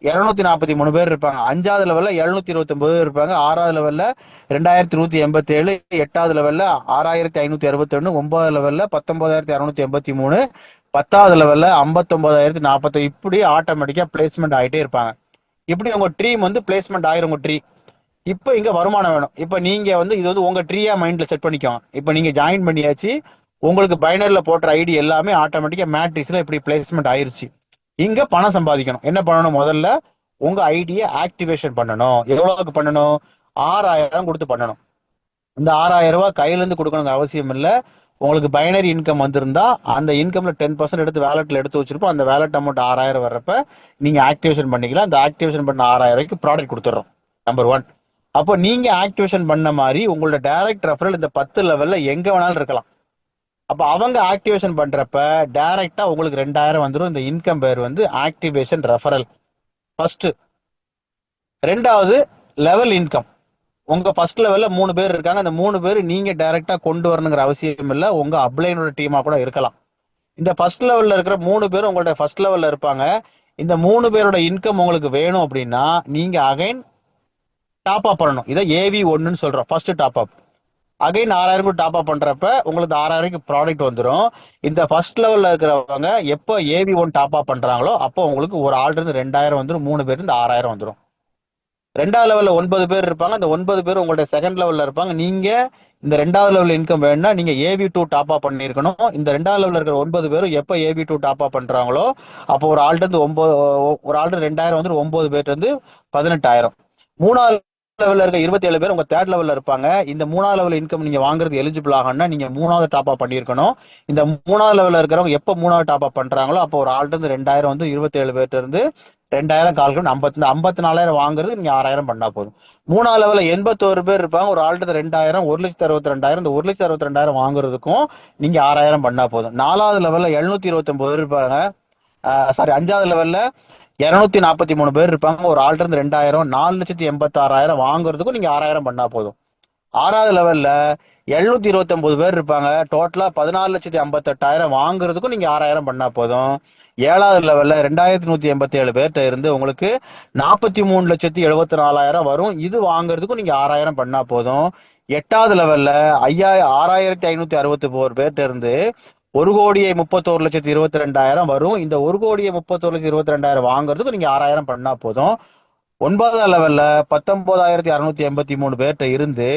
243 பேர் இருப்பாங்க, 5வது லெவல்ல 729 பேர் இருப்பாங்க, 6வது லெவல்ல 2187, 8வது லெவல்ல 6561, 9வது லெவல்ல 19683, 10வது லெவல்ல 59040. இப்படி ஆட்டோமேட்டிக்கா பிளேஸ்மெண்ட் ஆகிட்டே இருப்பாங்க. இப்படி உங்க ட்ரீம் வந்து பிளேஸ்மெண்ட் ஆயிரும் உங்க ட்ரீ. இப்ப இங்க வருமானம் வேணும். இப்ப நீங்க வந்து இது வந்து உங்க ட்ரீயா மைண்ட்ல செட் பண்ணிக்கோங்க. இப்ப நீங்க ஜாயின் பண்ணியாச்சு, உங்களுக்கு பைனர்ல போட்ட ஐடி எல்லாமே ஆட்டோமேட்டிக்கா மேட்ரிக்ஸ்ல இப்படி பிளேஸ்மெண்ட் ஆயிருச்சு. இங்க பணம் சம்பாதிக்கணும். என்ன பண்ணணும்? முதல்ல உங்க ஐடியை ஆக்டிவேஷன் பண்ணணும். எவ்வளவுக்கு பண்ணணும்? 6000 கொடுத்து பண்ணணும். இந்த 6000 ரூபாய் கையில இருந்து கொடுக்கணுங்க அவசியம் இல்லை. உங்களுக்கு பைனரி இன்கம் வந்திருந்தா அந்த இன்கம்ல 10% எடுத்து வேலட்ல எடுத்து வச்சிருப்போம். அந்த வேலட் அமௌண்ட் 6000 வர்றப்ப நீங்க ஆக்டிவேஷன் பண்ணிக்கலாம். இந்த ஆக்டிவேஷன் பண்ண 6000 ரூபாய்க்கு ப்ராடக்ட் கொடுத்துறோம். நம்பர் 1. அப்போ நீங்க ஆக்டிவேஷன் பண்ண மாதிரி உங்களோட டைரக்ட் ரெஃபரல் இந்த 10 லெவல்ல எங்க வேணாலும் இருக்கலாம். அப்ப அவங்க ஆக்டிவேஷன் பண்றப்ப டைரக்டா உங்களுக்கு 2000 வந்துடும். இந்த இன்கம் பேர் வந்து ஆக்டிவேஷன் ரெஃபரல். ஃபர்ஸ்ட். 2வது லெவல் இன்கம். உங்க ஃபர்ஸ்ட் லெவல்ல 3 பேர் இருக்காங்க. அந்த 3 பேர் நீங்க டைரக்டா கொண்டு வரணுங்கிற அவசியம் இல்லை. உங்க அப்ளைனோட டீமா கூட இருக்கலாம். இந்த ஃபர்ஸ்ட் லெவல்ல இருக்கிற 3 பேர் உங்களோட ஃபர்ஸ்ட் லெவல்ல இருப்பாங்க. இந்த 3 பேரோட இன்கம் உங்களுக்கு வேணும் அப்படின்னா நீங்க அகைன் டாப் அப் பண்ணணும். இதை AV1 சொல்றோம், first top up. Again 6000 top up பண்றப்ப உங்களுக்கு 6000 ப்ராடக்ட் வந்துடும். இந்த ஃபர்ஸ்ட் லெவல்ல இருக்கிறவங்க எப்போ AV1 டாப் அப் பண்றாங்களோ அப்போ உங்களுக்கு ஒரு ஆள் இருந்து 2000 வந்துடும், 3 பேர் இருந்து 6000 வந்துடும். 2வது லெவல்ல 9 பேர் இருப்பாங்க. அந்த 9 பேர் உங்களுடைய செகண்ட் லெவல்ல இருப்பாங்க. நீங்க இந்த 2வது லெவல் இன்கம் வேணும்னா நீங்க AV2 டாப் அப் பண்ணிருக்கணும். இந்த 2வது லெவல்ல இருக்கிற 9 பேரும் எப்போ AV2 டாப் அப் பண்றாங்களோ அப்போ ஒரு ஆள் இருந்து 2000 வந்து 9 பேர் இருந்து 18000. 3வது லெவல்ல இருக்க 27 பேர் உங்க தேர்ட் லெவல்ல இருப்பாங்க. இந்த 3வது லெவல் இன்கம் நீங்க வாங்குறது எலிஜிபிள் ஆகணும்னா நீங்க 3வது டாப் அப் பண்ணிருக்கணும். இந்த 3வது லெவல்ல இருக்கிறவங்க எப்போ 3வது டாப் அப் பண்றாங்களோ அப்போ ஒரு ஆள்கிட்ட இருந்து 2000 வந்து 27 பேர்ட்ட இருந்து 2000 கால்குலேட் 54,000 வாங்குறது நீங்க 6000 பண்ணா போதும். 3வது லெவல்ல 81 பேர் இருப்பாங்க. ஒரு ஆள்கிட்ட 2000, 1,62,000. இந்த 1,62,000 வாங்குறதுக்கும் நீங்க 6000 பண்ணா போதும். 4வது லெவல்ல 729 பேர் இருப்பாங்க. 5வது லெவல்ல 243 பேர் இருப்பாங்க. ஒரு ஆள்கிட்ட இருந்து 2000, 4,86,000 வாங்குறதுக்கும் நீங்க 6000 பண்ணா போதும். 6வது லெவல்ல 729 பேர் இருப்பாங்க. டோட்டலா 14,58,000 வாங்குறதுக்கும் நீங்க 6000 பண்ணா போதும். 7வது லெவல்ல 2187 பேர்கிட்ட இருந்து உங்களுக்கு 43,74,000 வரும். இது வாங்குறதுக்கும் நீங்க 6000 பண்ணா போதும். 8வது லெவல்ல 6,564 பேர்கிட்ட இருந்து 1,31,22,000 வரும். இந்த 1,31,22,000 வாங்குறதுக்கு நீங்க 6000 பண்ணா போதும். 9வது லெவல்ல 19,683 பேர்கிட்ட இருந்து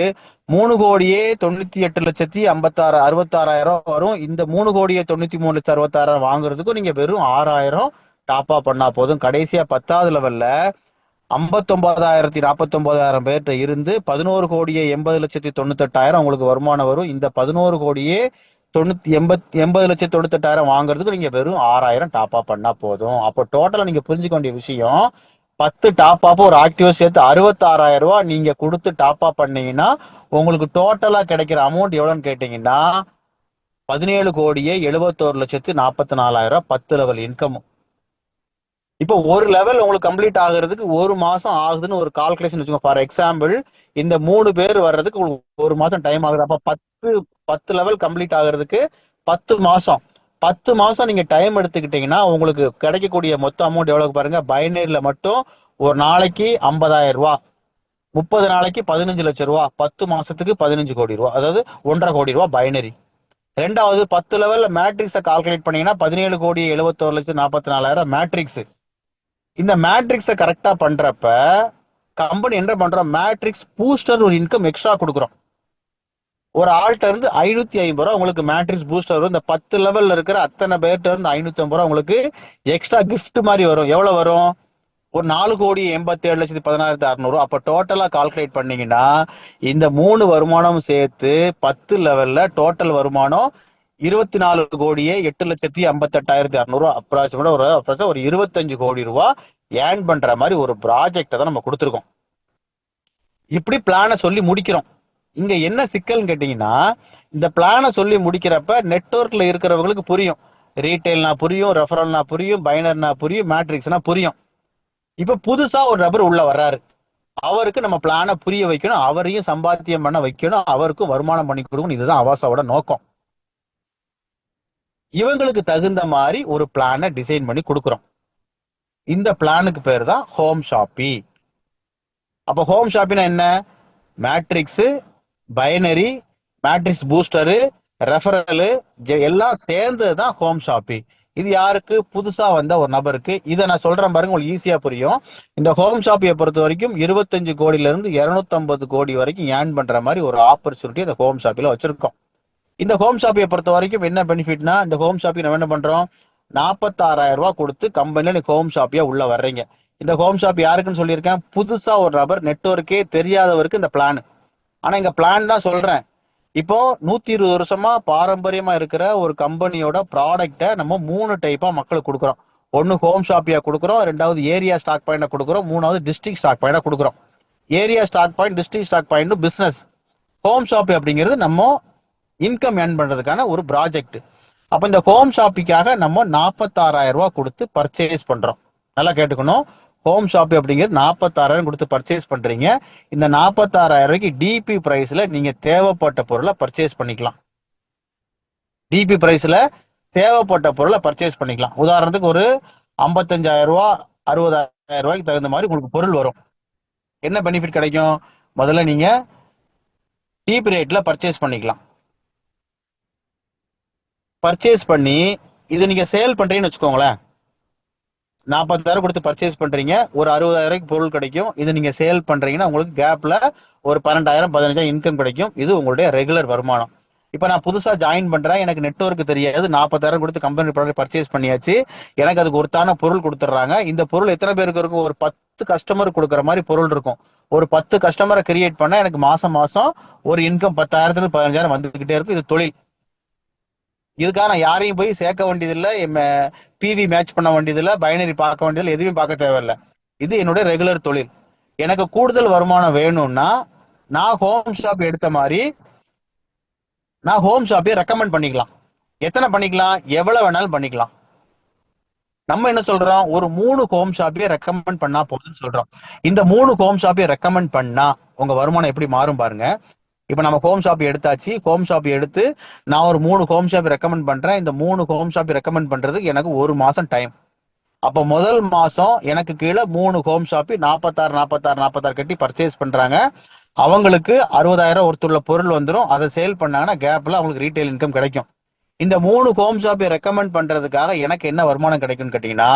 3,98,56,000 வரும். இந்த 3,93,66,000 வாங்குறதுக்கும் நீங்க வெறும் 6000 டாப் அப் பண்ணா போதும். கடைசியா 10வது லெவல்ல 59,49,000 பேர்கிட்ட இருந்து 11,80,98,000 உங்களுக்கு வருமானம் வரும். இந்த 11,80,98,000 வாங்குறதுக்கு நீங்க வெறும் 6000 டாப் அப் பண்ணா போதும். அப்போ டோட்டலா நீங்க புரிஞ்சுக்க வேண்டிய விஷயம், 10 டாப் அப் ஒரு ஆக்டிவ் சேர்த்து 66,000 ரூபாய் நீங்க கொடுத்து டாப் அப் பண்ணீங்கன்னா உங்களுக்கு டோட்டலா கிடைக்கிற அமௌண்ட் எவ்வளவுன்னு கேட்டீங்கன்னா 17,71,44,000 10 லெவல் இன்கம். இப்போ ஒரு லெவல் உங்களுக்கு கம்ப்ளீட் ஆகுறதுக்கு ஒரு மாசம் ஆகுதுன்னு ஒரு கால்குலேஷன் வச்சுக்கோங்க. ஃபார் எக்ஸாம்பிள் இந்த 3 பேர் வர்றதுக்கு உங்களுக்கு ஒரு மாசம் டைம் ஆகுது. அப்ப 10 லெவல் கம்ப்ளீட் ஆகுறதுக்கு 10 மாசம் 10 மாசம் நீங்க டைம் எடுத்துக்கிட்டீங்கன்னா உங்களுக்கு கிடைக்கக்கூடிய மொத்த அமௌண்ட் எவ்வளவு பாருங்க. பைனரியில மட்டும் ஒரு நாளைக்கு 50,000 ரூபாய், 30 நாளைக்கு 15 லட்சம் ரூபாய், 10 மாசத்துக்கு 15 கோடி ரூபாய், அதாவது 1.5 கோடி ரூபாய் பைனரி. ரெண்டாவது 10 லெவல்ல மேட்ரிக்ஸை கால்குலேட் பண்ணீங்கன்னா 17,71,44,000 மேட்ரிக்ஸ். இந்த மேட்ரிக்ஸை கரெக்டா பண்றப்ப கம்பெனி என்ன பண்றோம், மேட்ரிக்ஸ் பூஸ்டர் ஒரு இன்கம் எக்ஸ்ட்ரா கொடுக்குறோம். ஒரு ஆள்கிட்ட இருந்து 550 ரூபா உங்களுக்கு மேட்ரிக்ஸ் பூஸ்டர் வரும். இந்த 10 லெவல்ல இருக்கிற அத்தனை பேர்கிட்ட இருந்து 550 ரூபா உங்களுக்கு எக்ஸ்ட்ரா கிஃப்ட் மாதிரி வரும். எவ்வளவு வரும்? ஒரு 4,87,16,600. அப்ப டோட்டலா கால்குலேட் பண்ணீங்கன்னா இந்த 3 வருமானம் சேர்த்து 10 லெவல்ல டோட்டல் வருமானம் 24,08,58,600 அப்ராக்சிமேட்டா ஒரு 25 கோடி ரூபாய் ஏர்ன் பண்ற மாதிரி ஒரு ப்ராஜெக்ட் தான் நம்ம கொடுத்துருக்கோம். இப்படி பிளானை சொல்லி முடிக்கிறோம். இங்க என்ன சிக்கல்னு கேட்டீங்கன்னா, இந்த பிளானை சொல்லி முடிக்கிறப்ப நெட்வொர்க்ல இருக்கிறவங்களுக்கு புரியும். ரீட்டைல்னா புரியும், ரெஃபரல்னா புரியும், பைனர்னா புரியும், மேட்ரிக்ஸ்னா புரியும். இப்ப புதுசா ஒரு நபர் உள்ள வர்றாரு, அவருக்கு நம்ம பிளானை புரிய வைக்கணும், அவரையும் சம்பாத்தியம் பண்ண வைக்கணும், அவருக்கும் வருமானம் பண்ணி கொடுக்கணும். இதுதான் அவாசாவோட நோக்கம். இவங்களுக்கு தகுந்த மாதிரி ஒரு பிளானை டிசைன் பண்ணி கொடுக்குறோம். இந்த பிளானுக்கு பேர் தான் ஹோம் ஷாப்பி. அப்ப ஹோம் ஷாப்பினா என்ன? Matrix, binary, matrix booster, referral எல்லாம் சேர்ந்ததுதான் ஹோம் ஷாப்பி. இது யாருக்கு? புதுசா வந்த ஒரு நபருக்கு. இதை நான் சொல்றேன் பாருங்க, உங்களுக்கு ஈஸியா புரியும். இந்த ஹோம் ஷாப்பியை பொறுத்த வரைக்கும் 25 கோடியில இருந்து 250 கோடி வரைக்கும் ஏர்ன் பண்ற மாதிரி ஒரு ஆப்பர்ச்சுனிட்டி இந்த ஹோம் ஷாப்பில வச்சிருக்கோம். இந்த ஹோம் ஷாப்பியை பொறுத்த வரைக்கும் என்ன பெனிஃபிட்னா, இந்த ஹோம் ஷாப்பி நம்ம என்ன பண்றோம், 46,000 ரூபாய் கொடுத்து கம்பெனில நீ ஹோம் ஷாப்பியா உள்ள வர்றீங்க. இந்த ஹோம் ஷாப் யாருக்குன்னு சொல்லியிருக்கேன், புதுசா ஒரு நபர், நெட்வொர்க்கே தெரியாதவருக்கு இந்த பிளான். ஆனா இங்க பிளான் தான் சொல்றேன். இப்போ 120 வருஷமா பாரம்பரியமா இருக்கிற ஒரு கம்பெனியோட ப்ராடக்டை நம்ம 3 டைப்பா மக்களுக்கு கொடுக்குறோம். ஒன்னு ஹோம் ஷாப்பியா கொடுக்குறோம், ரெண்டாவது ஏரியா ஸ்டாக் பாயிண்டா கொடுக்குறோம், மூணாவது டிஸ்ட்ரிக்ட் ஸ்டாக் பாயிண்டா கொடுக்குறோம். Area stock point, district stock point business. Home shoppe அப்படிங்கிறது நம்ம இன்கம் ஏர்ன் பண்றதுக்கான ஒரு ப்ராஜெக்ட். அப்ப இந்த ஹோம் ஷாப்பிக்காக நம்ம 46,000 ரூபாய் கொடுத்து பர்ச்சேஸ் பண்றோம். நல்லா கேட்டுக்கணும். ஹோம் ஷாப்பி அப்படிங்கிறது 46,000 கொடுத்து பர்ச்சேஸ் பண்றீங்க. இந்த 46,000 ரூபாய்க்கு டிபி பிரைஸ்ல நீங்க தேவைப்பட்ட பொருளை பர்ச்சேஸ் பண்ணிக்கலாம். டிபி பிரைஸ்ல தேவைப்பட்ட பொருளை பர்ச்சேஸ் பண்ணிக்கலாம். உதாரணத்துக்கு ஒரு 55,000 ரூபாய், 60,000 ரூபாய்க்கு தகுந்த மாதிரி உங்களுக்கு பொருள் வரும். என்ன பெனிஃபிட் கிடைக்கும்? முதல்ல நீங்க டிபி ரேட்ல பர்ச்சேஸ் பண்ணிக்கலாம். பர்ச்சேஸ் பண்ணி இதை நீங்க சேல் பண்றீங்கன்னு வச்சுக்கோங்களேன், 40,000 கொடுத்து பர்ச்சேஸ் பண்றீங்க, ஒரு 60,000 ரூபாய்க்கு பொருள் கிடைக்கும். இதை நீங்க சேல் பண்றீங்கன்னா உங்களுக்கு கேப்ல ஒரு 12,000 15,000 இன்கம் கிடைக்கும். இது உங்களுடைய ரெகுலர் வருமானம். இப்ப நான் புதுசா ஜாயின் பண்றேன், எனக்கு நெட்வொர்க் தெரியாது, 40,000 கொடுத்து கம்பெனி ப்ராடக்ட் பர்ச்சேஸ் பண்ணியாச்சு, எனக்கு அதுக்கு ஒருத்தான பொருள் கொடுத்துட்றாங்க. இந்த பொருள் எத்தனை பேருக்கு இருக்கும்? ஒரு 10 கஸ்டமர் கொடுக்குற மாதிரி பொருள் இருக்கும். ஒரு 10 கஸ்டமரை கிரியேட் பண்ண எனக்கு மாசம் மாசம் ஒரு இன்கம் 10,000 15,000 வந்துகிட்டே இருக்கும். இது தொழில். இதுக்காக நான் யாரையும் போய் சேர்க்க வேண்டியதில்லை, பிவி மேட்ச் பண்ண வேண்டியதில்லை, பைனரி பார்க்க வேண்டியதில்லை, எதுவும் பார்க்க தேவையில்லை. இது என்னுடைய ரெகுலர் தொழில். எனக்கு கூடுதல் வருமானம் வேணும்னா நான் ஹோம் ஷாப் எடுத்த மாதிரி நான் ஹோம் ஷாப்பை ரெக்கமெண்ட் பண்ணிக்கலாம். எத்தனை பண்ணிக்கலாம்? எவ்வளவு வேணாலும் பண்ணிக்கலாம். நம்ம என்ன சொல்றோம், ஒரு 3 ஹோம் ஷாப்பையை ரெக்கமெண்ட் பண்ணா போதும்னு சொல்றோம். இந்த 3 ஹோம் ஷாப்பையை ரெக்கமெண்ட் பண்ணா உங்க வருமானம் எப்படி மாறும் பாருங்க. இப்ப நம்ம ஹோம் ஷாப் எடுத்தாச்சு. ஹோம் ஷாப் எடுத்து நான் ஒரு 3 ஹோம் ஷாப் ரெக்கமெண்ட் பண்றேன். இந்த 3 ஹோம் ஷாப் ரெக்கமெண்ட் பண்றதுக்கு எனக்கு ஒரு மாசம் டைம். அப்ப முதல் மாசம் எனக்கு கீழே 3 ஹோம் ஷாப்பி 46 கட்டி பர்ச்சேஸ் பண்றாங்க. அவங்களுக்கு 60,000 ஒருத்தருள்ள பொருள் வந்துடும். அதை சேல் பண்ணாங்கன்னா கேப்ல அவங்களுக்கு ரீட்டைல் இன்கம் கிடைக்கும். இந்த 3 ஹோம் ஷாப்பை ரெக்கமெண்ட் பண்றதுக்காக எனக்கு என்ன வருமானம் கிடைக்கும்னு கேட்டீங்கன்னா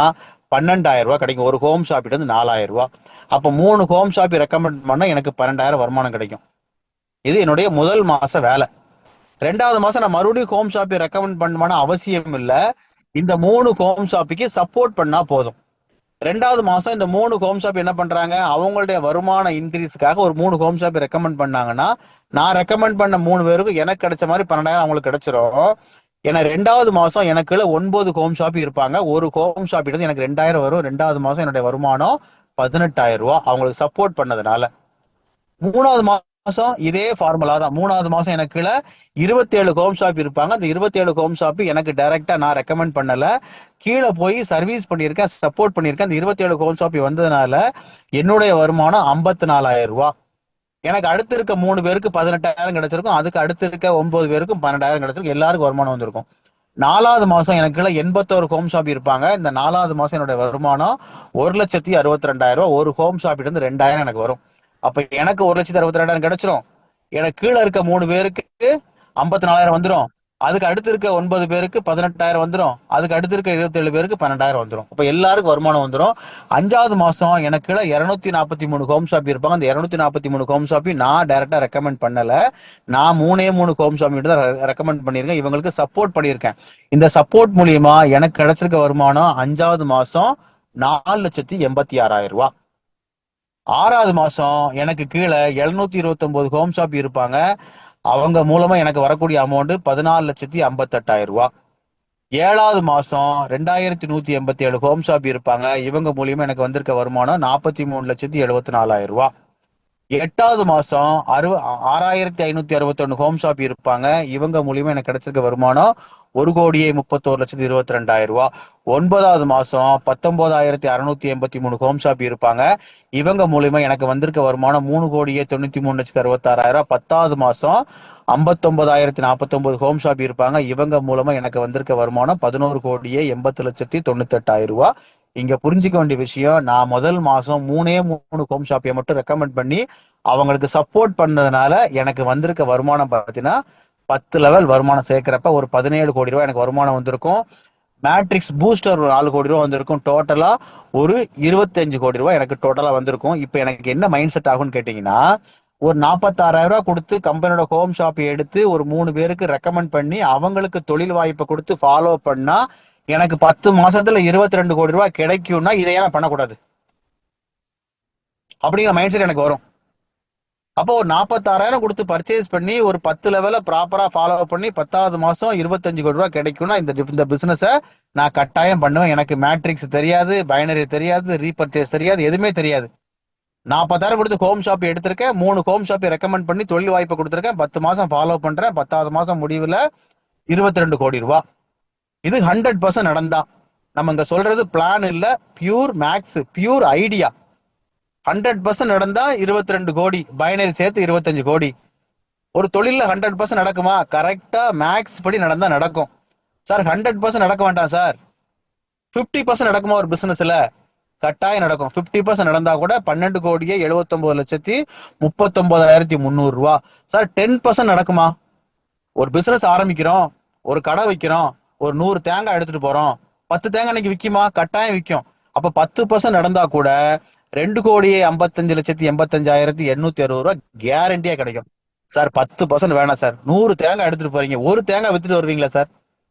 12,000 ரூபாய் கிடைக்கும். ஒரு ஹோம் ஷாப்பிட்டு வந்து 4,000 ரூபாய். அப்ப 3 ஹோம் ஷாப்பை ரெக்கமெண்ட் பண்ணா எனக்கு 12,000 வருமானம் கிடைக்கும். இது என்னுடைய முதல் மாச வேலை. 2வது மாசம் நான் மறுபடியும் ஹோம் ஷாப்பை ரெக்கமெண்ட் பண்ணமான அவசியம் இல்லை. இந்த 3 ஹோம் ஷாப்புக்கு சப்போர்ட் பண்ணா போதும். 2வது மாசம் இந்த 3 ஹோம் ஷாப் என்ன பண்றாங்க, அவங்களுடைய வருமான இன்க்ரீஸ்க்காக ஒரு 3 ஹோம் ஷாப்பை ரெக்கமெண்ட் பண்ணாங்கன்னா நான் ரெக்கமெண்ட் பண்ண 3 பேருக்கும் எனக்கு கிடைச்ச மாதிரி 12,000 அவங்களுக்கு கிடைச்சிரும். ஏன்னா 2வது மாசம் எனக்கு 9 ஹோம் ஷாப் இருப்பாங்க. ஒரு ஹோம் ஷாப் எனக்கு 2,000 வரும். 2வது மாசம் என்னுடைய வருமானம் 18,000 அவங்களுக்கு சப்போர்ட் பண்ணதுனால. 3வது மாசம் இதே ஃபார்முலா தான். 3வது மாசம் எனக்கு 27 ஹோம் ஷாப் இருப்பாங்க. அந்த 27 ஹோம் ஷாப் எனக்கு டைரக்டா நான் ரெக்கமெண்ட் பண்ணல, கீழே போய் சர்வீஸ் பண்ணியிருக்கேன், சப்போர்ட் பண்ணியிருக்கேன். அந்த 27 ஹோம் ஷாப் வந்ததுனால என்னுடைய வருமானம் 54,000. எனக்கு அடுத்து இருக்க 3 பேருக்கு 18,000 கிடைச்சிருக்கும், அதுக்கு அடுத்து இருக்க 9 பேருக்கும் 12,000 கிடைச்சிருக்கும், எல்லாருக்கும் வருமானம் வந்திருக்கும். 4வது மாசம் எனக்கு 81 ஹோம் ஷாப் இருப்பாங்க. இந்த 4வது மாசம் என்னோட வருமானம் 1,62,200. ஒரு ஹோம் ஷாப்பிட்டு இருந்து 2,000 எனக்கு வரும். அப்ப எனக்கு 1,62,200 கிடைச்சிரும். எனக்கு கீழே இருக்க 3 பேருக்கு 54,000 வந்துடும். அதுக்கு அடுத்து இருக்க 9 பேருக்கு 18,000 வந்துடும். அதுக்கு அடுத்து இருக்க 27 பேருக்கு 12,000 வந்துடும். அப்ப எல்லாருக்கும் வருமானம் வந்துடும். 5வது மாசம் எனக்கு 243 ஹோம் ஷாப் இருப்பாங்க. அந்த 243 ஹோம் ஷாப்பி நான் டைரக்டா ரெக்கமெண்ட் பண்ணல, நான் 3 ஹோம் ஷாப் தான் ரெக்கமெண்ட் பண்ணியிருக்கேன், இவங்களுக்கு சப்போர்ட் பண்ணியிருக்கேன். இந்த சப்போர்ட் மூலியமா எனக்கு கிடைச்சிருக்க வருமானம் 5வது மாசம் 4,86,000. 6வது மாசம் எனக்கு கீழே 729 ஹோம் ஷாப் இருப்பாங்க. அவங்க மூலமா எனக்கு வரக்கூடிய அமௌண்ட் 14,58,000. 7வது மாசம் 2,187 ஹோம் ஷாப் இருப்பாங்க. இவங்க மூலியமா எனக்கு வந்திருக்க வருமானம் 43,74,000. 8வது மாசம் 6,561 ஹோம் ஷாப் இருப்பாங்க. இவங்க மூலியமா எனக்கு கிடைச்சிருக்க வருமானம் 1,31,22,000. 9வது மாசம் 19,683 ஹோம் ஷாப் இருப்பாங்க. இவங்க மூலியமா எனக்கு வந்திருக்க வருமானம் 3,93,66,000. 10வது மாசம் 59,049 ஹோம் ஷாப் இருப்பாங்க. இவங்க மூலமா எனக்கு வந்திருக்க வருமானம் 11,80,98,000. இங்க புரிஞ்சுக்க வேண்டிய விஷயம், நான் முதல் மாசம் 3 ஹோம் ஷாப்பை மட்டும் ரெக்கமெண்ட் பண்ணி அவங்களுக்கு சப்போர்ட் பண்ணதுனால எனக்கு வந்திருக்க வருமானம் பார்த்தீங்கன்னா 10 லெவல் வருமானம் சேர்க்கிறப்ப ஒரு 17 கோடி ரூபாய் எனக்கு வருமானம் வந்திருக்கும். மேட்ரிக்ஸ் பூஸ்டர் ஒரு 4 கோடி ரூபாய் வந்திருக்கும். டோட்டலா ஒரு 25 கோடி ரூபாய் எனக்கு டோட்டலா வந்திருக்கும். இப்போ எனக்கு என்ன மைண்ட் செட் ஆகும்னு கேட்டீங்கன்னா, ஒரு 46,000 ரூபாய் கொடுத்து கம்பெனியோட ஹோம் ஷாப் எடுத்து ஒரு 3 பேருக்கு ரெக்கமெண்ட் பண்ணி அவங்களுக்கு தொழில் வாய்ப்பை கொடுத்து ஃபாலோ பண்ணா எனக்கு 10 மாசத்துல 22 கோடி ரூபாய் கிடைக்கும்னா இதை ஏன் பண்ணக்கூடாது அப்படிங்கிற மைண்ட் செட் எனக்கு வரும். அப்போ ஒரு 46,000 கொடுத்து பர்ச்சேஸ் பண்ணி ஒரு 10 லெவல ப்ராப்பரா ஃபாலோ பண்ணி 10வது மாசம் 25 கோடி ரூபாய் கிடைக்கும்னா இந்த பிசினஸை நான் கட்டாயம் பண்ணுவேன். எனக்கு மேட்ரிக்ஸ் தெரியாது, பைனரி தெரியாது, ரீபர்ச்சேஸ் தெரியாது, எதுவுமே தெரியாது. 40,000 கொடுத்து ஹோம் ஷாப் எடுத்திருக்கேன், 3 ஹோம் ஷாப்பை ரெக்கமெண்ட் பண்ணி தொழில் வாய்ப்பை கொடுத்துருக்கேன், 10 மாசம் ஃபாலோ பண்றேன், 10வது மாசம் முடிவுல 22 கோடி ரூபாய். இது 100% நடந்தா. நம்ம இங்க சொல்றது பிளான் இல்ல, பியூர் மேக்ஸ், பியூர் ஐடியா. 100% நடந்தா 22 கோடி, பைனரி சேர்த்து 25 கோடி. ஒரு தொழில 100% நடக்குமா? கரெக்டா மேக்ஸ் படி நடந்தா நடக்கும் சார். 100% நடக்க வேண்டாம் சார், 50% நடக்குமா ஒரு பிசினஸ்ல? கட்டாயம் நடக்கும். 50% நடந்தா கூட 12,79,39,300 ரூபா சார். 10% நடக்குமா? ஒரு பிசினஸ் ஆரம்பிக்கிறோம், ஒரு கடை வைக்கிறோம், ஒரு 100 தேங்காய் எடுத்துட்டு போறோம், 10 தேங்காய் இன்னைக்கு விற்குமா? கட்டாயம் விற்கும். அப்ப 10% நடந்தா கூட 2,55,85,860 ரூபாய் கேரண்டியா கிடைக்கும் சார். 10% வேணாம் சார், 100 தேங்காய் எடுத்துட்டு போறீங்க, ஒரு தேங்காய் வித்துட்டு வருவீங்களா சார்?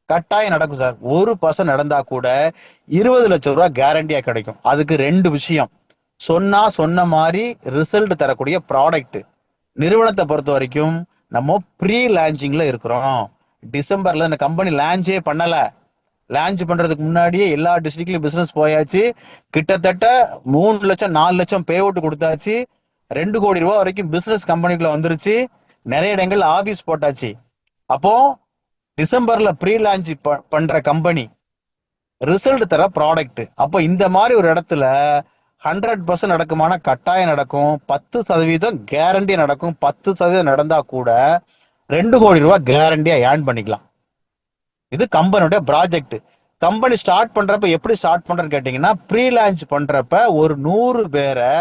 கட்டாயம் நடக்கும் சார். 1% நடந்தா கூட 20 லட்சம் ரூபாய் கேரண்டியா கிடைக்கும். அதுக்கு 2 விஷயம். சொன்ன மாதிரி ரிசல்ட் தரக்கூடிய ப்ராடக்ட். நிறுவனத்தை பொறுத்த வரைக்கும் நம்ம ப்ரீ லான்ச்சிங்ல இருக்கிறோம். டிசம்பர்ல இந்த கம்பெனி லான்ச்சே பண்ணல. லான்ச் பண்றதுக்கு முன்னாடியே எல்லா டிஸ்ட்ரிக்ட்லயும் பிசினஸ் போயாச்சு. கிட்டத்தட்ட 3 லட்சம் 4 லட்சம் பே அவுட் கொடுத்தாச்சு. 2 கோடி ரூபாய் வரைக்கும் பிசினஸ் கம்பெனிக்குள்ள வந்துருச்சு. நிறைய இடங்கள்ல ஆபீஸ் போட்டாச்சு. அப்போ டிசம்பர்ல ப்ரீ லான்ச் பண்ற கம்பெனி, ரிசல்ட் தர ப்ராடக்ட். அப்போ இந்த மாதிரி ஒரு இடத்துல 100% நடக்குமான? கட்டாயம் நடக்கும். 10% கேரண்டியா நடக்கும். 10% நடந்தா கூட 2 கோடி ரூபாய் கேரண்டியா ஏர்ன் பண்ணிக்கலாம். இது கம்பெனியோட ப்ராஜெக்ட். கம்பெனி ஸ்டார்ட் பண்றப்ப எப்படி ஸ்டார்ட் பண்றேன்னு கேட்டீங்கன்னா, ப்ரீ லான்ச் பண்றப்ப ஒரு 100 பேரை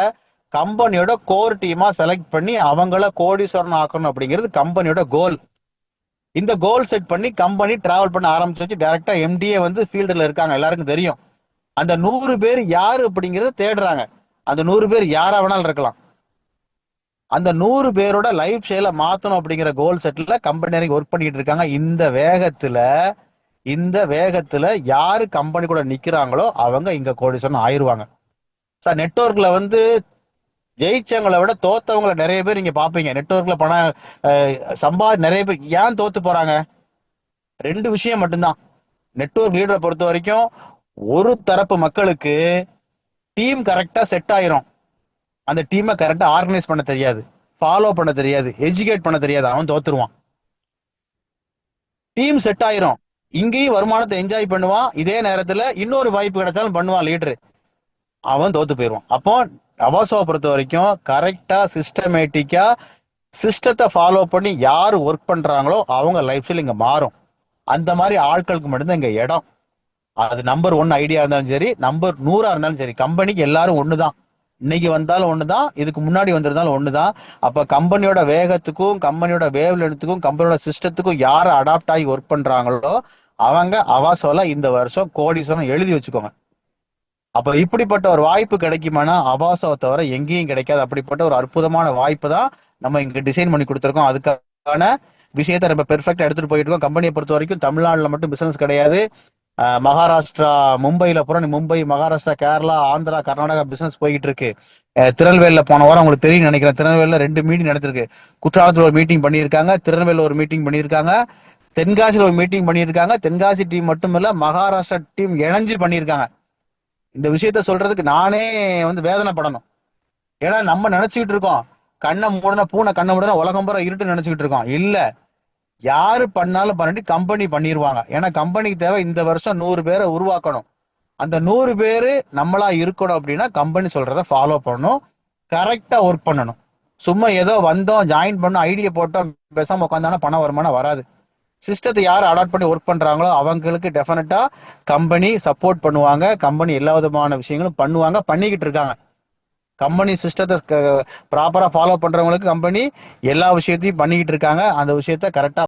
கம்பெனியோட கோர் டீமா செலக்ட் பண்ணி அவங்கள கோடீஸ்வரன் ஆக்கணும் அப்படிங்கிறது கம்பெனியோட கோல். இந்த கோல் செட் பண்ணி கம்பெனி டிராவல் பண்ண ஆரம்பிச்சு. டைரக்டா எம்டிஏ வந்து ஃபீல்டுல இருக்காங்க, எல்லாருக்கும் தெரியும். அந்த 100 பேர் யாரு அப்படிங்கறத தேடுறாங்க. அந்த 100 பேர் யாரா வேணாலும் இருக்கலாம். அந்த 100 பேரோட லைஃப் ஸ்டைல மாத்தணும் அப்படிங்கிற கோல் செட்ல கம்பெனி ஒர்க் பண்ணிட்டு இருக்காங்க. இந்த வேகத்துல யாரு கம்பெனி கூட நிக்கிறாங்களோ அவங்க இங்க கோடீஸ்வரன் ஆயிருவாங்க சார். நெட்வொர்க்ல வந்து ஜெயிச்சவங்களை விட தோத்தவங்களை நிறைய பேர் நீங்க பாப்பீங்க. நெட்வொர்க்ல பணம் நிறைய பேர் ஏன் தோத்து போறாங்க? 2 விஷயம் மட்டும்தான். நெட்வொர்க் லீடரை பொறுத்த வரைக்கும் ஒரு தரப்பு மக்களுக்கு டீம் கரெக்டா செட் ஆயிரும். அந்த டீமை கரெக்டா ஆர்கனைஸ் பண்ண தெரியாது, ஃபாலோ பண்ண தெரியாது, எஜுகேட் பண்ண தெரியாது, அவன் தோத்துருவான். டீம் செட் ஆயிரும், இங்கேயும் வருமானத்தை என்ஜாய் பண்ணுவான், இதே நேரத்துல இன்னொரு வாய்ப்பு கிடைச்சாலும் பண்ணுவான் லீடரு, அவன் தோத்து போயிடுவான். அப்போ அவாசோவை பொறுத்த வரைக்கும் கரெக்டா சிஸ்டமேட்டிக்கா சிஸ்டத்தை ஃபாலோ பண்ணி யாரு ஒர்க் பண்றாங்களோ அவங்க லைஃப் ஸ்டைல் இங்க மாறும். அந்த மாதிரி ஆட்களுக்கு மட்டும்தான் இங்க இடம். அது நம்பர் 1 ஐடியா இருந்தாலும் சரி, நம்பர் 100 இருந்தாலும் சரி, கம்பெனிக்கு எல்லாரும் ஒண்ணுதான். இன்னைக்கு வந்தாலும் ஒண்ணுதான், இதுக்கு முன்னாடி வந்திருந்தாலும் ஒண்ணுதான். அப்ப கம்பெனியோட வேகத்துக்கும் கம்பெனியோட வேவ் லென்த்துக்கும் கம்பெனியோட சிஸ்டத்துக்கும் யாரு அடாப்ட் ஆகி ஒர்க் பண்றாங்களோ அவங்க அவாசோல இந்த வருஷம் கோடீஸ்வரன் எழுதி வச்சுக்கோங்க. அப்ப இப்படிப்பட்ட ஒரு வாய்ப்பு கிடைக்குமானா அவாசோவை தவிர எங்கேயும் கிடைக்காது. அப்படிப்பட்ட ஒரு அற்புதமான வாய்ப்பு தான் நம்ம இங்க டிசைன் பண்ணி கொடுத்துருக்கோம். அதுக்கான விஷயத்த நம்ம பெர்ஃபெக்டா எடுத்துட்டு போயிட்டு இருக்கோம். கம்பெனியை பொறுத்த வரைக்கும் தமிழ்நாடுல மட்டும் பிசினஸ் கிடையாது, மகாராஷ்டிரா மும்பைல போறோம், மும்பை, மகாராஷ்டிரா, கேரளா, ஆந்திரா, கர்நாடகா பிசினஸ் போயிட்டு இருக்கு. திருநெல்வேலியில போன வாரம் உங்களுக்கு தெரியும் நினைக்கிறேன், திருநெல்வேலியில 2 மீட்டிங் நடத்திருக்கு. குற்றாலத்துல ஒரு மீட்டிங் பண்ணியிருக்காங்க, திருநெல்வேலியில ஒரு மீட்டிங் பண்ணியிருக்காங்க, தென்காசியில ஒரு மீட்டிங் பண்ணியிருக்காங்க. தென்காசி டீம் மட்டும் இல்ல, மகாராஷ்டிரா டீம் இணைஞ்சு பண்ணியிருக்காங்க. இந்த விஷயத்த சொல்றதுக்கு நானே வேதனைப்படணும். ஏன்னா நம்ம நினைச்சுக்கிட்டு இருக்கோம் கண்ணை மூடன பூனை கண்ணை மூடன உலகம் பூரா இருட்டு நினைச்சுக்கிட்டு இருக்கோம். இல்ல, யாரு பண்ணாலும் பண்ணிட்டு கம்பெனி பண்ணிடுவாங்க. ஏன்னா கம்பெனிக்கு தேவை இந்த வருஷம் 100 பேரை உருவாக்கணும். அந்த 100 பேரு நம்மளா இருக்கணும் அப்படின்னா கம்பெனி சொல்றத ஃபாலோ பண்ணணும், கரெக்டா ஒர்க் பண்ணணும். சும்மா ஏதோ வந்தோம் ஜாயின் பண்ணோம் ஐடியா போட்டோம் பேசாம உட்காந்தானா பணம் வருமானம் வராது. சிஸ்டத்தை யார் அடாப்ட் பண்ணி ஒர்க் பண்றாங்களோ அவங்களுக்கு டெஃபினட்டா கம்பெனி சப்போர்ட் பண்ணுவாங்க, கம்பெனி எல்லா விதமான விஷயங்களும் பண்ணுவாங்க, பண்ணிக்கிட்டு இருக்காங்க. கம்பெனி சிஸ்டத்தை ப்ராப்பரா ஃபாலோ பண்றவங்களுக்கு கம்பெனி எல்லா விஷயத்தையும் பண்ணிக்கிட்டு இருக்காங்க. அந்த விஷயத்த கரெக்டா